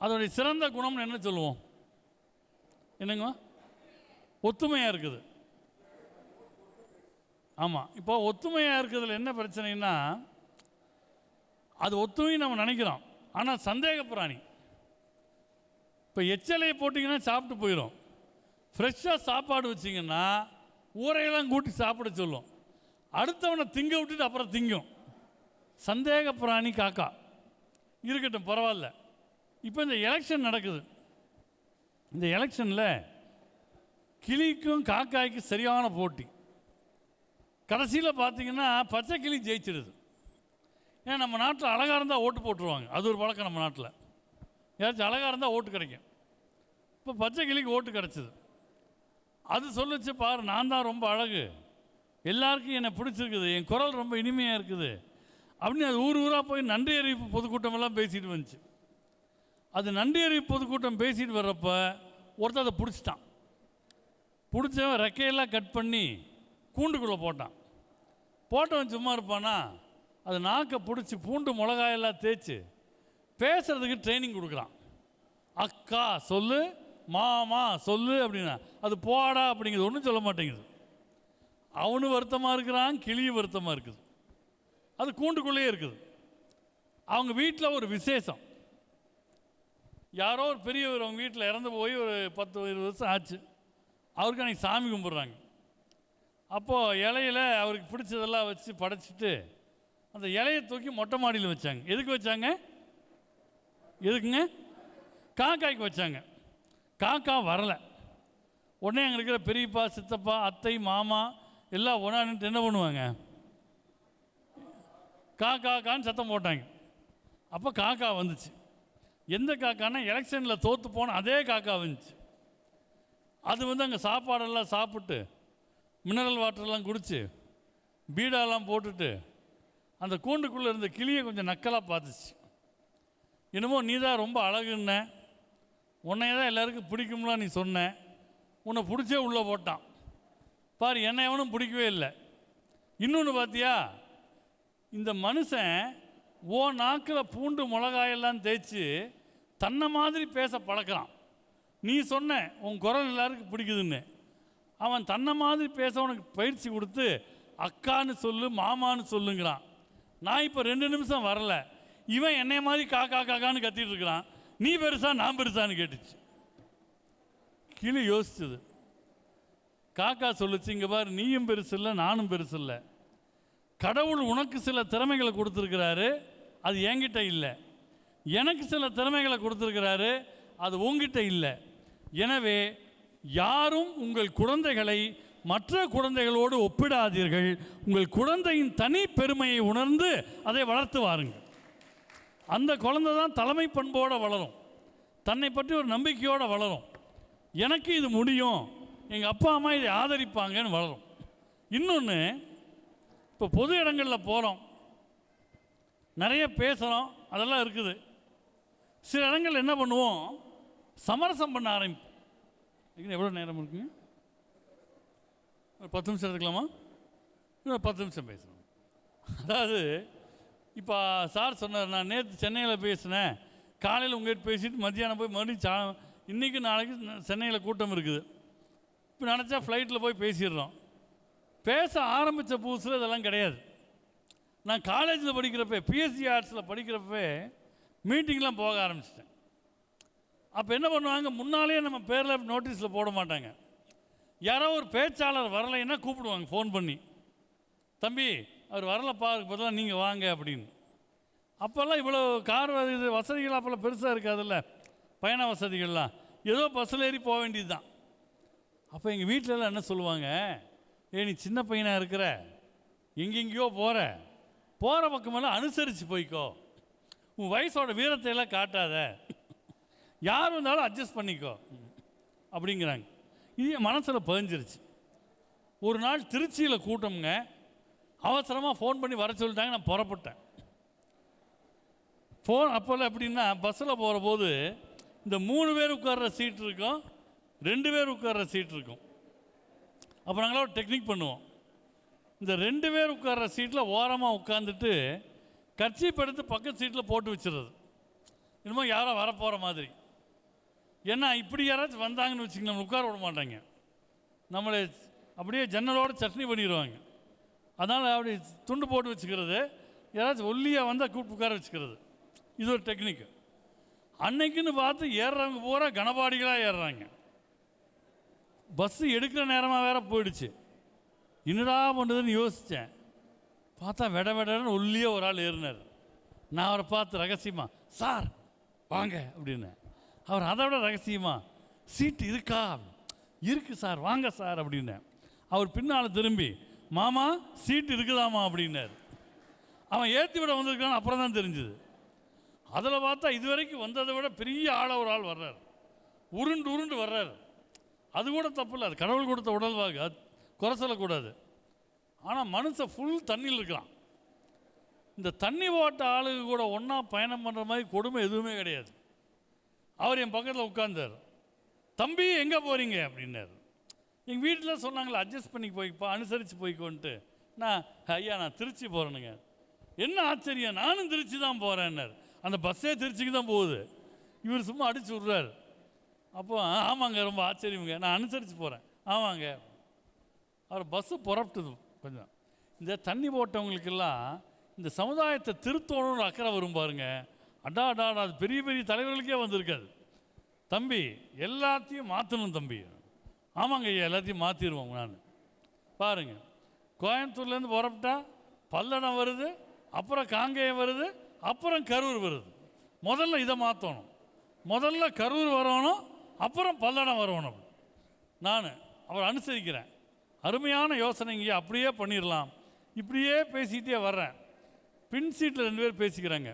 அதோடைய சிறந்த குணம்னு என்ன சொல்லுவோம்? என்னங்க? ஒத்துமையாக இருக்குது. ஆமாம். இப்போ ஒத்துமையாக இருக்கிறதுல என்ன பிரச்சனைன்னா, அது ஒத்துமையும் நம்ம நினைக்கிறோம், ஆனால் சந்தேக பிராணி. இப்போ எச்சலையை போட்டிங்கன்னா சாப்பிட்டு போயிடும். ஃப்ரெஷ்ஷாக சாப்பாடு வச்சிங்கன்னா ஊரையெல்லாம் கூட்டி சாப்பிட சொல்லும். அடுத்தவனை திங்க விட்டுட்டு அப்புறம் திங்கும். சந்தேக பிராணி காக்கா. இருக்கட்டும், பரவாயில்ல. இப்போ இந்த எலெக்ஷன் நடக்குது. இந்த எலெக்ஷனில் கிளிக்கும் காக்காய்க்கும் சரியான போட்டி. கடைசியில் பார்த்தீங்கன்னா பச்சை கிளி ஜெயிச்சிடுது. ஏன்னா நம்ம நாட்டில் அழகாக இருந்தால் ஓட்டு போட்டுருவாங்க. அது ஒரு பழக்கம் நம்ம நாட்டில். யாராச்சும் அழகாக இருந்தால் ஓட்டு கிடைக்கும். இப்போ பச்சை கிளிக்கு ஓட்டு கிடச்சிது. அது சொல்லிச்சு, பாரு நான் தான் ரொம்ப அழகு, எல்லாருக்கும் என்னை பிடிச்சிருக்குது, என் குரல் ரொம்ப இனிமையாக இருக்குது அப்படின்னு அது ஊர் ஊராக போய் நன்றி அறிவிப்பு பொதுக்கூட்டமெல்லாம் பேசிட்டு வந்துச்சு. அது நன்றி அறிவிப்பு பொதுக்கூட்டம் பேசிட்டு வர்றப்ப ஒருத்தர் அதை பிடிச்சிட்டான். பிடிச்சவன் ரெக்கையெல்லாம் கட் பண்ணி கூண்டுக்குள்ளே போட்டான். போட்டவன் சும்மா இருப்பானா? அது நாக்கை பிடிச்சி பூண்டு மிளகாயெல்லாம் தேய்ச்சி பேசுகிறதுக்கு ட்ரைனிங் கொடுக்குறான். அக்கா சொல்லு, மாமா சொல்லு அப்படின்னா அது போடா அப்படிங்கிறது ஒன்றும் சொல்ல மாட்டேங்குது. அவனும் வருத்தமாக இருக்கிறான், கிளியும் வருத்தமாக இருக்குது. அது கூண்டுக்குள்ளேயே இருக்குது. அவங்க வீட்டில் ஒரு விசேஷம். யாரோ ஒரு பெரியவர் அவங்க வீட்டில் இறந்து போய் ஒரு 10-20 வருஷம் ஆச்சு. அவருக்கு அன்றைக்கி சாமி கும்பிட்றாங்க. அப்போது இலையில் அவருக்கு பிடிச்சதெல்லாம் வச்சு படைச்சிட்டு அந்த இலையை தூக்கி மொட்டை மாடியில் வச்சாங்க. எதுக்கு வச்சாங்க? எதுக்குங்க? காக்காய்க்கு வச்சாங்க. காக்கா வரலை. உடனே அங்கே இருக்கிற பெரியப்பா, சித்தப்பா, அத்தை, மாமா எல்லாம் ஒன்றான்ட்டு என்ன பண்ணுவாங்க? காக்கான்னு சத்தம் போட்டாங்க. அப்போ காக்கா வந்துச்சு. எந்த காக்கானா எலெக்ஷனில் தோற்று போன அதே காக்கா வந்துச்சு. அது அங்கே சாப்பாடெல்லாம் சாப்பிட்டு மினரல் வாட்டர்லாம் குடித்து பீடாலாம் போட்டுட்டு அந்த கூண்டுக்குள்ளே இருந்த கிளியை கொஞ்சம் நக்கலாக பார்த்துச்சு. என்னமோ நீ தான் ரொம்ப அழகுன்ன, உன்னையே தான் எல்லாருக்கும் பிடிக்கும்லாம் நீ சொன்ன, உன்னை பிடிச்சே உள்ளே போட்டான் பாரு, என்னை எவனும் பிடிக்கவே இல்லை. இன்னொன்று பார்த்தியா, இந்த மனுஷன் ஓ நாக்கில் பூண்டு மிளகாயெல்லாம் தேய்ச்சி தன்னை மாதிரி பேச பழக்கிறான். நீ சொன்ன உன் குரல் எல்லாருக்கும் பிடிக்குதுன்னு, அவன் தன்னை மாதிரி பேச உனக்கு பயிற்சி கொடுத்து அக்கான்னு சொல்லு, மாமான்னு சொல்லுங்கிறான். நான் இப்போ 2 நிமிஷம் வரல, இவன் என்னை மாதிரி காக்கா காக்கான்னு கத்திட்டு இருக்கிறான். நீ பெருசா நான் பெருசான்னு கேட்டுச்சு. கிளி யோசிச்சது. காக்கா சொல்லுச்சு, இங்கே பாரு, நீயும் பெருசு இல்லை நானும் பெருசு இல்லை. கடவுள் உனக்கு சில திறமைகளை கொடுத்துருக்கிறாரு, அது என்கிட்ட இல்லை. எனக்கு சில திறமைகளை கொடுத்துருக்கிறாரு, அது உங்ககிட்ட இல்லை. எனவே யாரும் உங்கள் குழந்தைகளை மற்ற குழந்தைகளோடு ஒப்பிடாதீர்கள். உங்கள் குழந்தையின் தனி பெருமையை உணர்ந்து அதை வளர்த்து வாருங்கள். அந்த குழந்தை தான் தலைமை பண்போடு வளரும், தன்னை பற்றி ஒரு நம்பிக்கையோடு வளரும். எனக்கு இது முடியும், எங்கள் அப்பா அம்மா இதை ஆதரிப்பாங்கன்னு வளரும். இன்னொன்று, இப்போ பொது இடங்களில் போகிறோம், நிறைய பேசுகிறோம், அதெல்லாம் இருக்குது. சில இடங்கள் என்ன பண்ணுவோம், சமரசம் பண்ண ஆரம்பிப்போம். எவ்வளோ நேரம் இருக்குங்க? ஒரு 10 நிமிஷம் எடுத்துக்கலாமா? இன்னும் 10 நிமிஷம் பேசணும். அதாவது இப்போ சார் சொன்னார், நான் நேற்று சென்னையில் பேசினேன், காலையில் உங்கள்கிட்ட பேசிட்டு மத்தியானம் போய் மறுபடியும் இன்றைக்கி நாளைக்கு சென்னையில் கூட்டம் இருக்குது. இப்போ நினச்சா ஃப்ளைட்டில் போய் பேசிடுறோம். பேச ஆரம்பித்த புதுசில் இதெல்லாம் கிடையாது. நான் காலேஜில் படிக்கிறப்ப, பிஎஸ்சி ஆர்ட்ஸில் படிக்கிறப்ப மீட்டிங்லாம் போக ஆரம்பிச்சிட்டேன். அப்போ என்ன பண்ணுவாங்க, முன்னாலே நம்ம பேரில் நோட்டீஸில் போட மாட்டாங்க. யாரோ ஒரு பேச்சாளர் வரலைன்னா கூப்பிடுவாங்க ஃபோன் பண்ணி, தம்பி அவர் வரலப்பா, அதுக்கு பதிலாக நீங்கள் வாங்க அப்படின்னு. அப்போல்லாம் இவ்வளோ கார் இது வசதிகள் அப்போல்லாம் பெருசாக இருக்காதுல்ல, பயண வசதிகள்லாம். ஏதோ பஸ்ஸில் ஏறி போக வேண்டியது தான். அப்போ எங்கள் வீட்டிலலாம் என்ன சொல்லுவாங்க, நீ சின்ன பையனாக இருக்கிற, எங்கெங்கேயோ போகிற பக்கமெல்லாம் அனுசரித்து போய்க்கோ, உன் வயசோட வீரத்தை எல்லாம் காட்டாத, யார் வந்தாலும் அட்ஜஸ்ட் பண்ணிக்கோ அப்படிங்கிறாங்க. இது என் மனசில் பதிஞ்சிருச்சு. ஒரு நாள் திருச்சியில் கூட்டம்ங்க, அவசரமாக ஃபோன் பண்ணி வர சொல்லிட்டாங்க. நான் புறப்பட்டேன். அப்போல்லாம் எப்படின்னா, பஸ்ஸில் போகிற போது இந்த 3 பேர் உட்கார்ற சீட் இருக்கும், 2 பேர் உட்கார்ற சீட் இருக்கும். அப்போ நாங்களாம் ஒரு டெக்னிக் பண்ணுவோம். இந்த 2 பேர் உட்கார்ற சீட்டில் ஓரமாக உட்காந்துட்டு கர்ச்சீப் எடுத்து பக்கத்து சீட்டில் போட்டு வச்சுருது, இன்னமும் யாரோ வரப்போகிற மாதிரி. ஏன்னா இப்படி யாராச்சும் வந்தாங்கன்னு வச்சுக்கோங்க, நம்ம உட்கார விட மாட்டாங்க, நம்மளை அப்படியே ஜன்னலோடு சட்னி பண்ணிடுவாங்க. அதனால் அப்படி துண்டு போட்டு வச்சுக்கிறது, யாராச்சும் ஒல்லியாக வந்தால் கூப்பிட்டு உட்கார வச்சுக்கிறது. இது ஒரு டெக்னிக்கு. அன்னைக்குன்னு பார்த்து ஏறுறவங்க பூரா கனபாடிகளாக ஏறுறாங்க. பஸ்ஸு எடுக்கிற நேரமாக வேற போயிடுச்சு. என்னடா பண்ணுறதுன்னு யோசித்தேன். பார்த்தா விடன்னு ஒல்லியாக ஒரு ஆள் ஏறினார். நான் அவரை பார்த்து ரகசியமாக, சார் வாங்க அப்படின்னு. அவர் அதை விட ரகசியமாக, சீட்டு இருக்கா? இருக்குது சார், வாங்க சார் அப்படின்னு. அவர் பின்னால் திரும்பி, மாமா சீட்டு இருக்குதாமா அப்படின்னார். அவன் ஏற்றி விட வந்திருக்கான்னு அப்புறம் தான் தெரிஞ்சுது. அதில் பார்த்தா இது வரைக்கும் வந்ததை விட பெரிய ஒரு ஆள் வர்றார், உருண்டு வர்றார். அது கூட தப்பு இல்லை, அது கடவுள் கொடுத்த உடல்வாகு, அது குறை சொல்லக்கூடாது. ஆனால் மனுஷன் ஃபுல் தண்ணியில் இருக்கிறான். இந்த தண்ணி ஓட்ட ஆளுக்கு கூட ஒன்றா பயணம் பண்ணுற மாதிரி கொடுமை எதுவுமே கிடையாது. அவர் என் பக்கத்தில் உட்கார்ந்தார். தம்பி எங்கே போகிறீங்க அப்படின்னார். எங்கள் வீட்டில் சொன்னாங்களே அட்ஜஸ்ட் பண்ணி போய்ப்பா, அனுசரித்து போய்க்கோன்ட்டு. ஐயா நான் திருச்சி போகிறேனுங்க. என்ன ஆச்சரியம், நானும் திருச்சி தான் போகிறேன்னார். அந்த பஸ்ஸே திருச்சிக்கு தான் போகுது. இவர் சும்மா அடிச்சு விட்றாரு. அப்போ ஆமாங்க, ரொம்ப ஆச்சரியங்க, நான் அனுசரித்து போகிறேன். ஆமாங்க. அவர் பஸ்ஸு புறப்பட்டுது. கொஞ்சம் இந்த தண்ணி போட்டவங்களுக்கெல்லாம் இந்த சமுதாயத்தை திருத்தணும்னு அக்கறை வரும் பாருங்க. அடா அது பெரிய பெரிய தலைவர்களுக்கே வந்திருக்காது. தம்பி எல்லாத்தையும் மாற்றணும் தம்பி. ஆமாங்க ஐயா, எல்லாத்தையும் மாற்றிடுவோம். நான் பாருங்கள், கோயம்புத்தூர்லேருந்து புறப்பட்டா பல்லடம் வருது, அப்புறம் காங்கேயம் வருது, அப்புறம் கரூர் வருது. முதல்ல இதை மாற்றணும், முதல்ல கரூர் வரணும், அப்புறம் பல்லடம் வரணும். நான் அவர் அனுசரிக்கிறேன். அருமையான யோசனைங்க, அப்படியே பண்ணிடலாம். இப்படியே பேசிக்கிட்டே வர்றேன். பின் சீட்டில் 2 பேர் பேசிக்கிறாங்க.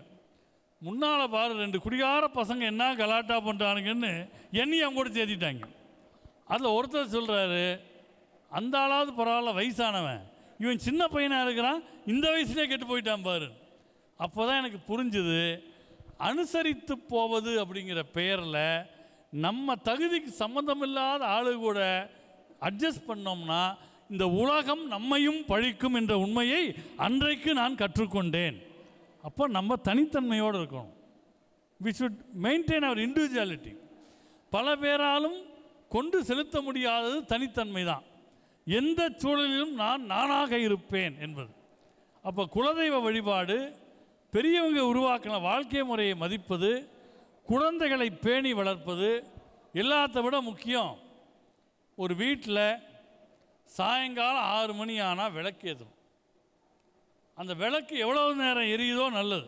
முன்னால் பாரு 2 குடிகார பசங்க என்ன கலாட்டா பண்ணுறானுங்கன்னு என்னையும் அவங்க கூட சேர்த்திட்டாங்க. அதில் ஒருத்தர் சொல்கிறாரு, அந்த ஆளாவது பரவாயில்ல, வயசானவன், இவன் சின்ன பையனாக இருக்கிறான், இந்த வயசுலேயே கெட்டு போயிட்டான் பாரு. அப்போ தான் எனக்கு புரிஞ்சுது, அனுசரித்து போவது அப்படிங்கிற பெயரில் நம்ம தகுதிக்கு சம்மந்தமில்லாத ஆளு கூட அட்ஜஸ்ட் பண்ணோம்னா இந்த உலகம் நம்மையும் பழிக்கும் என்ற உண்மையை அன்றைக்கு நான் கற்றுக்கொண்டேன். அப்போ நம்ம தனித்தன்மையோடு இருக்கணும். We should maintain our individuality. பல பேராலும் கொண்டு செலுத்த முடியாதது தனித்தன்மை தான். எந்த சூழலிலும் நானாக இருப்பேன் என்பது. அப்போ குலதெய்வ வழிபாடு, பெரியவங்க உருவாக்கின வாழ்க்கை முறையை மதிப்பது, குழந்தைகளை பேணி வளர்ப்பது, எல்லாத்த விட முக்கியம். ஒரு வீட்டில் சாயங்காலம் 6 மணி ஆனால் விளக்கு ஏற்றணும். அந்த விளக்கு எவ்வளவு நேரம் எரியுதோ நல்லது.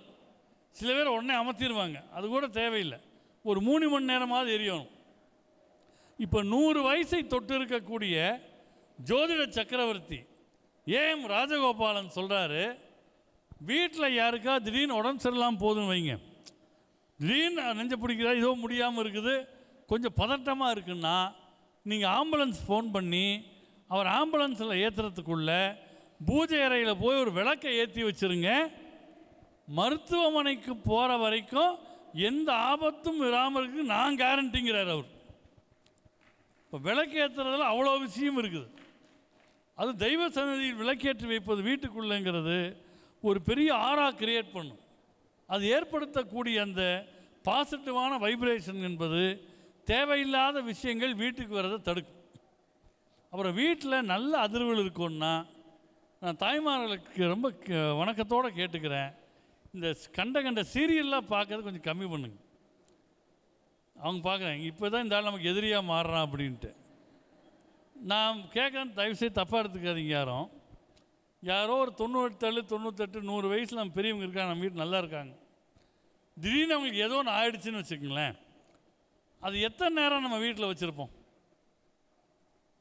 சில பேர் உடனே அமர்த்திடுவாங்க, அது கூட தேவையில்லை. ஒரு 3 மணி நேரமாவது எரியணும். இப்போ 100 வயசை தொட்டு இருக்கக்கூடிய ஜோதிட சக்கரவர்த்தி ஏஎம் ராஜகோபாலன் சொல்கிறாரு, வீட்டில் யாருக்கா திடீர்னு உடம்பு சரியில்லாமல் போதுன்னு வைங்க, திடீர்னு நெஞ்ச பிடிக்கிறா, ஏதோ முடியாமல் இருக்குது, கொஞ்சம் பதட்டமாக இருக்குன்னா நீங்கள் ஆம்புலன்ஸ் ஃபோன் பண்ணி அவர் ஆம்புலன்ஸில் ஏற்றுறதுக்குள்ள பூஜை அறையில் போய் ஒரு விளக்கை ஏற்றி வச்சுருங்க. மருத்துவமனைக்கு போகிற வரைக்கும் எந்த ஆபத்தும் வராமல் இருக்குது, நான் கேரண்டிங்கிறார் அவர். இப்போ விளக்கு ஏற்றுறதுல அவ்வளோ விஷயம் இருக்குது. அது தெய்வ சன்னதியில் விளக்கேற்றி வைப்பது வீட்டுக்குள்ளேங்கிறது ஒரு பெரிய ஆறா கிரியேட் பண்ணும். அது ஏற்படுத்தக்கூடிய அந்த பாசிட்டிவான வைப்ரேஷன் என்பது தேவையில்லாத விஷயங்கள் வீட்டுக்கு வரதை தடுக்கும். அப்புறம் வீட்டில் நல்ல அதிர்வுகள் இருக்குன்னா, நான் தாய்மார்களுக்கு ரொம்ப வணக்கத்தோடு கேட்டுக்கிறேன், இந்த கண்ட சீரியல்லாம் பார்க்கறது கொஞ்சம் கம்மி பண்ணுங்க. அவங்க பார்க்குறாங்க இப்போ தான் இந்த ஆள் நமக்கு எதிரியாக மாறுறான் அப்படின்ட்டு. நான் கேட்குறேன், தயவுசெய்து தப்பாக எடுத்துக்காதீங்க. யாரோ ஒரு 97, 98, 100 வயசில் நம்ம பெரியவங்க இருக்காங்க, நம்ம வீட்டு நல்லா இருக்காங்க. திடீர்னு அவங்களுக்கு ஏதோ ஒன்று ஆயிடுச்சுன்னு வச்சுக்கோங்களேன், அது எத்தனை நேரம் நம்ம வீட்டில் வச்சுருப்போம்?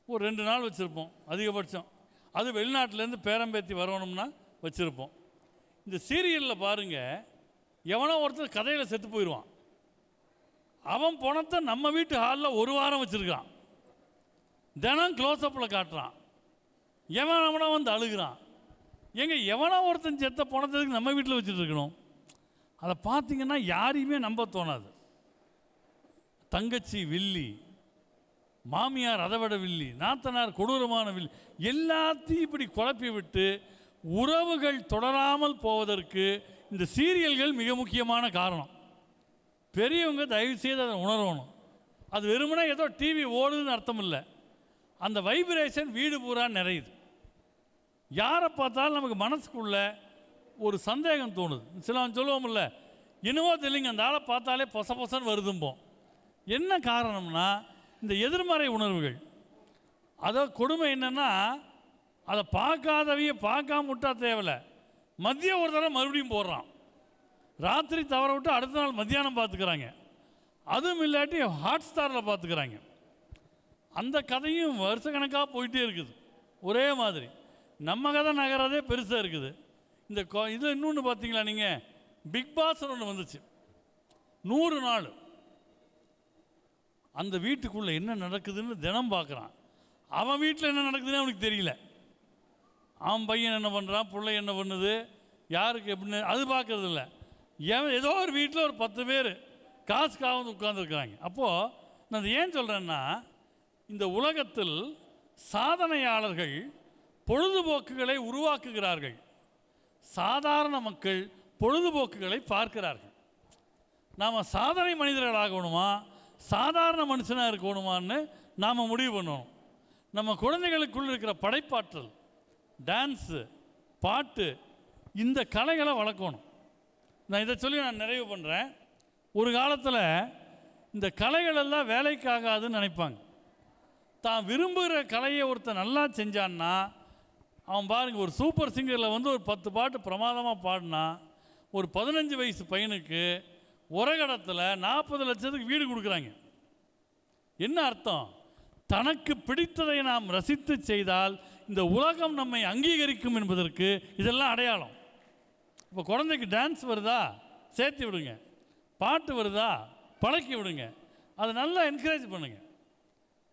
ஒரு 2 நாள் வச்சுருப்போம் அதிகபட்சம். அது வெளிநாட்டிலேருந்து பேரம்பேத்தி வரணும்னா வச்சுருப்போம். இந்த சீரியலில் பாருங்கள், எவனோ ஒருத்தர் கதையில் செத்து போயிடுவான். அவன் பணத்தை நம்ம வீட்டு ஹாலில் ஒரு வாரம் வச்சுருக்கான். தினம் க்ளோஸ்அப்பில் காட்டுறான். எவனா வந்து அழுகிறான். எவனா ஒருத்தன் செத்த பணத்துக்கு நம்ம வீட்டில் வச்சுட்டு இருக்கணும்? அதை பார்த்தீங்கன்னா யாரையுமே நம்ப தோணாது. தங்கச்சி வில்லி, மாமியார் அதை விட வில்லி, நாத்தனார் கொடூரமான வில்லி, எல்லாத்தையும் இப்படி குழப்பி விட்டு உறவுகள் தொடராமல் போவதற்கு இந்த சீரியல்கள் மிக முக்கியமான காரணம். பெரியவங்க தயவு செய்து அதை உணரணும். அது வெறுமனே ஏதோ டிவி ஓடுதுன்னு அர்த்தம் இல்லை. அந்த வைப்ரேஷன் வீடு பூரா நிறையுது. யாரை பார்த்தாலும் நமக்கு மனசுக்குள்ள ஒரு சந்தேகம் தோணுது. சிலவன் சொல்லுவோம்ல, என்னவோ தெரியலைங்க அந்த ஆளை பார்த்தாலே பொசன்னு வருதும்போம். என்ன காரணம்னா இந்த எதிர்மறை உணர்வுகள். அதை கொடுமை என்னென்னா, அதை பார்க்காம விட்டா தேவையில்லை, மதியம் ஒரு தடவை மறுபடியும் போடுறான். ராத்திரி தவற விட்டு அடுத்த நாள் மத்தியானம் பார்த்துக்கிறாங்க. அதுவும் இல்லாட்டி ஹாட் ஸ்டாரில் பார்த்துக்கிறாங்க. அந்த கதையும் வருஷக்கணக்காக போயிட்டே இருக்குது ஒரே மாதிரி. நம்ம கதை நகரதே பெருசாக இருக்குது. இந்த இது இன்னொன்று பார்த்தீங்களா நீங்கள், பிக் பாஸ் ஒன்று வந்துச்சு. 100 நாள் அந்த வீட்டுக்குள்ளே என்ன நடக்குதுன்னு தினம் பார்க்குறான். அவன் வீட்டில் என்ன நடக்குதுன்னு அவனுக்கு தெரியல. அவன் பையன் என்ன பண்ணுறான், பிள்ளை என்ன பண்ணுது, யாருக்கு எப்படின்னு அது பார்க்கறது இல்லை. ஏதோ ஒரு வீட்டில் ஒரு 10 பேர் காசுக்காக வந்து உட்கார்ந்துருக்குறாங்க. அப்போது நான் ஏன் சொல்கிறேன்னா, இந்த உலகத்தில் சாதனையாளர்கள் பொழுதுபோக்குகளை உருவாக்குகிறார்கள், சாதாரண மக்கள் பொழுதுபோக்குகளை பார்க்கிறார்கள். நாம் சாதனை மனிதர்களாகணுமா சாதாரண மனுஷனாக இருக்கணுமான்னு நாம் முடிவு பண்ணணும். நம்ம குழந்தைகளுக்குள் இருக்கிற படைப்பாற்றல், டான்ஸு, பாட்டு, இந்த கலைகளை வளர்க்கணும். நான் இதை சொல்லி நான் நிறைவு பண்ணுறேன். ஒரு காலத்தில் இந்த கலைகளெல்லாம் வேலைக்காகாதுன்னு நினைப்பாங்க. தான் விரும்புகிற கலையை ஒருத்தர் நல்லா செஞ்சான்னா, அவன் பாருங்கள், ஒரு சூப்பர் சிங்கரில் வந்து ஒரு 10 பாட்டு பிரமாதமாக பாடினா, ஒரு 15 வயசு பையனுக்கு உரகடத்தில் 40 லட்சத்துக்கு வீடு கொடுக்குறாங்க. என்ன அர்த்தம்? தனக்கு பிடித்ததை நாம் ரசித்து செய்தால் இந்த உலகம் நம்மை அங்கீகரிக்கும் என்பதற்கு இதெல்லாம் அடையாளம். இப்போ குழந்தைக்கு டான்ஸ் வருதா, சேர்த்து விடுங்க. பாட்டு வருதா, பழக்கி விடுங்க. அதை நல்லா என்கரேஜ் பண்ணுங்கள்.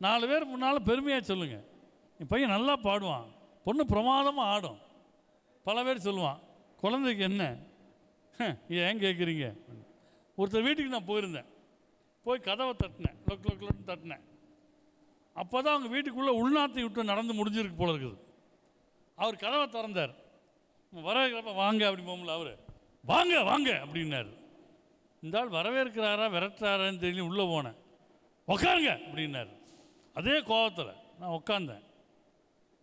4 பேர் முன்னால் பெருமையாக சொல்லுங்கள், என் பையன் நல்லா பாடுவான், பொண்ணு பிரமாதமாக ஆடும். பல பேர் சொல்லுவான், குழந்தைக்கு என்ன ஏன் கேட்குறீங்க? ஒருத்தர் வீட்டுக்கு நான் போயிருந்தேன். போய் கதவை தட்டினேன், லொக்னு தட்டினேன். அப்போ தான் அவங்க வீட்டுக்குள்ளே உள்நாத்தை விட்டு நடந்து முடிஞ்சிருக்கு போல இருக்குது. அவர் கதவை திறந்தார். வரவேற்கிறப்ப வாங்க அப்படி போகல, அவர் வாங்க வாங்க அப்படின்னாரு. இந்த ஆள் வரவேற்கிறாரா விரட்டுறாரான்னு தெரியல. உள்ளே போனேன். உக்காருங்க அப்படின்னாரு. அதே கோபத்தில் நான் உட்காந்தேன்.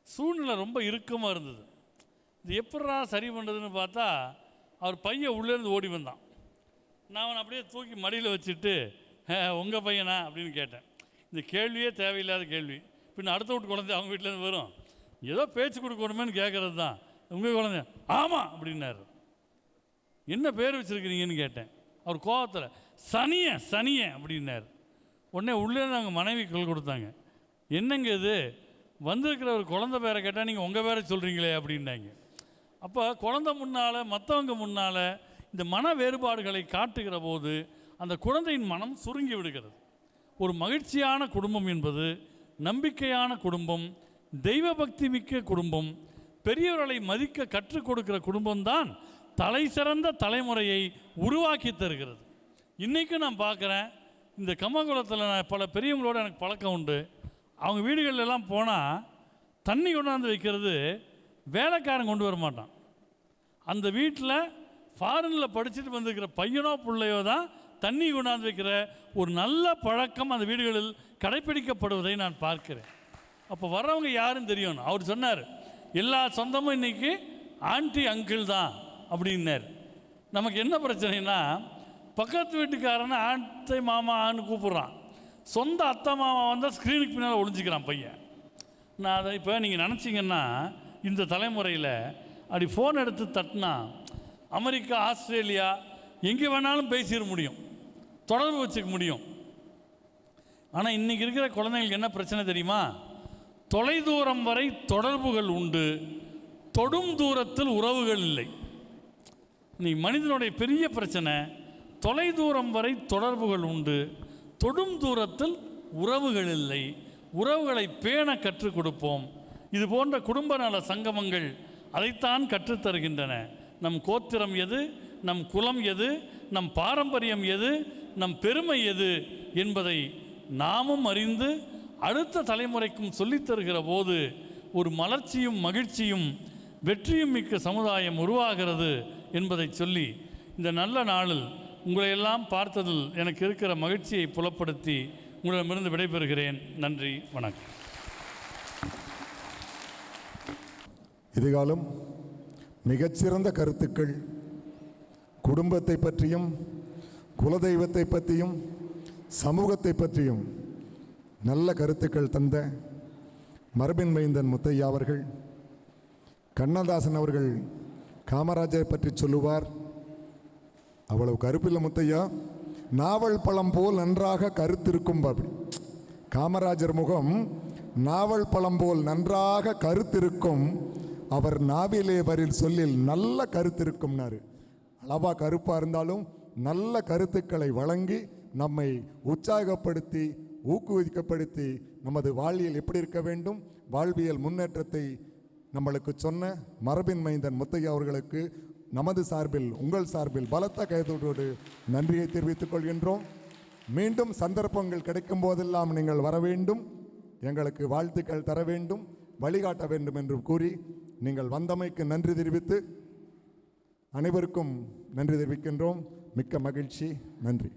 சூழ்நிலை ரொம்ப இறுக்கமாக இருந்தது. இது எப்படா சரி பண்ணுறதுன்னு பார்த்தா, அவர் பையன் உள்ளேருந்து ஓடி வந்தான். நான் அவனை அப்படியே தூக்கி மடியில் வச்சுட்டு, உங்கள் பையனா அப்படின்னு கேட்டேன். இந்த கேள்வியே தேவையில்லாத கேள்வி. பின்ன அடுத்த வீட்டு குழந்தை அவங்க வீட்டிலேருந்து வரும், ஏதோ பேச்சு கொடுக்கணுமேனு கேட்குறது தான். உங்கள் குழந்தை? ஆமாம் அப்படின்னாரு. என்ன பேர் வச்சுருக்கிறீங்கன்னு கேட்டேன். அவர் கோபத்தில் சனிய அப்படின்னார். உடனே உள்ளே அவங்க மனைவி குரல் கொடுத்தாங்க, என்னங்க இது வந்திருக்கிற ஒரு குழந்தை பேரை கேட்டால் நீங்கள் உங்கள் பேரை சொல்கிறீங்களே அப்படின்னாங்க. அப்போ குழந்தை முன்னால், மற்றவங்க முன்னால் இந்த மன வேறுபாடுகளை காட்டுகிற போது அந்த குழந்தையின் மனம் சுருங்கி விடுகிறது. ஒரு மகிழ்ச்சியான குடும்பம் என்பது நம்பிக்கையான குடும்பம், தெய்வ பக்தி மிக்க குடும்பம், பெரியவர்களை மதிக்க கற்றுக் கொடுக்கிற குடும்பம்தான் தலை சிறந்த தலைமுறையை உருவாக்கி தருகிறது. இன்றைக்கும் நான் பார்க்குறேன், இந்த கம்மங்குளத்தில் நான் பல பெரியவங்களோட எனக்கு பழக்கம் உண்டு. அவங்க வீடுகளெல்லாம் போனால் தண்ணி கொண்டாந்து வைக்கிறது வேலைக்காரன் கொண்டு வர மாட்டான். அந்த வீட்டில் ஃபாரினில் படிச்சுட்டு வந்திருக்கிற பையனோ பிள்ளையோ தான் தண்ணி கொண்டாந்து வைக்கிற ஒரு நல்ல பழக்கம் அந்த வீடுகளில் கடைப்பிடிக்கப்படுவதை நான் பார்க்கிறேன். அப்போ வர்றவங்க யாருன்னு தெரியும். அவர் சொன்னார், எல்லா சொந்தமும் இன்றைக்கி ஆண்டி அங்கிள் தான் அப்படின்னார். நமக்கு என்ன பிரச்சனைனா, பக்கத்து வீட்டுக்காரனை அத்தை மாமான்னு கூப்பிட்றான், சொந்த அத்தை மாமா வந்தால் ஸ்க்ரீனுக்கு பின்னால் ஒளிஞ்சிக்கிறான் பையன். நான் அதை இப்போ நீங்கள் நினச்சிங்கன்னா இந்த தலைமுறையில் அப்படி ஃபோன் எடுத்து தட்டினா அமெரிக்கா, ஆஸ்திரேலியா எங்கே வேணாலும் பேசிட முடியும், தொடர்பு வச்சுக்க முடியும். ஆனால் இன்றைக்கி இருக்கிற குழந்தைங்களுக்கு என்ன பிரச்சனை தெரியுமா? தொலைதூரம் வரை தொடர்புகள் உண்டு, தொடும் தூரத்தில் உறவுகள் இல்லை. இன்னைக்கு மனிதனுடைய பெரிய பிரச்சனை, தொலைதூரம் வரை தொடர்புகள் உண்டு, தொடும் தூரத்தில் உறவுகள் இல்லை. உறவுகளை பேண கற்றுக் கொடுப்போம். இது போன்ற குடும்ப நல சங்கமங்கள் அதைத்தான் கற்றுத்தருகின்றன. நம் கோத்திரம் எது, நம் குலம் எது, நம் பாரம்பரியம் எது, நம் பெருமை எது என்பதை நாமும் அறிந்து அடுத்த தலைமுறைக்கும் சொல்லித்தருகிற போது ஒரு மலர்ச்சியும் மகிழ்ச்சியும் வெற்றியும் மிக்க சமுதாயம் உருவாகிறது என்பதை சொல்லி, இந்த நல்ல நாளில் உங்களையெல்லாம் பார்த்ததில் எனக்கு இருக்கிற மகிழ்ச்சியை புலப்படுத்தி உங்களிடமிருந்து விடைபெறுகிறேன். நன்றி, வணக்கம். இதுகாலம் மிகச்சிறந்த கருத்துக்கள், குடும்பத்தை பற்றியும் குலதெய்வத்தை பற்றியும் சமூகத்தை பற்றியும் நல்ல கருத்துக்கள் தந்த மரபின் மைந்தன் முத்தையா அவர்கள், கண்ணதாசன் அவர்கள் காமராஜரை பற்றி சொல்லுவார், அவ்வளவு கருப்பில்லை முத்தையா, நாவல் பழம் போல் நன்றாக கருத்திருக்கும். அப்படி காமராஜர் முகம் நாவல் பழம் போல் நன்றாக கருத்திருக்கும், அவர் நாவிலே வரில் சொல்லில் நல்ல கருத்திருக்கும்னாரு. அளவா கருப்பாக இருந்தாலும் நல்ல கருத்துக்களை வழங்கி நம்மை உற்சாகப்படுத்தி ஊக்குவிக்கப்படுத்தி நமது வாழ்வியல் எப்படி இருக்க வேண்டும், வாழ்வியல் முன்னேற்றத்தை நம்மளுக்கு சொன்ன மரபின் மைந்தன் முத்தையா அவர்களுக்கு நமது சார்பில் உங்கள் சார்பில் பலத்த கைதோடு நன்றியை தெரிவித்துக் கொள்கின்றோம். மீண்டும் சந்தர்ப்பங்கள் கிடைக்கும் போதெல்லாம் நீங்கள் வர வேண்டும், எங்களுக்கு வாழ்த்துக்கள் தர வேண்டும், வழிகாட்ட வேண்டும் என்று கூறி நீங்கள் வந்தமைக்கு நன்றி தெரிவித்து அனைவருக்கும் நன்றி தெரிவிக்கின்றோம். மிக்க மகிழ்ச்சி. நன்றி.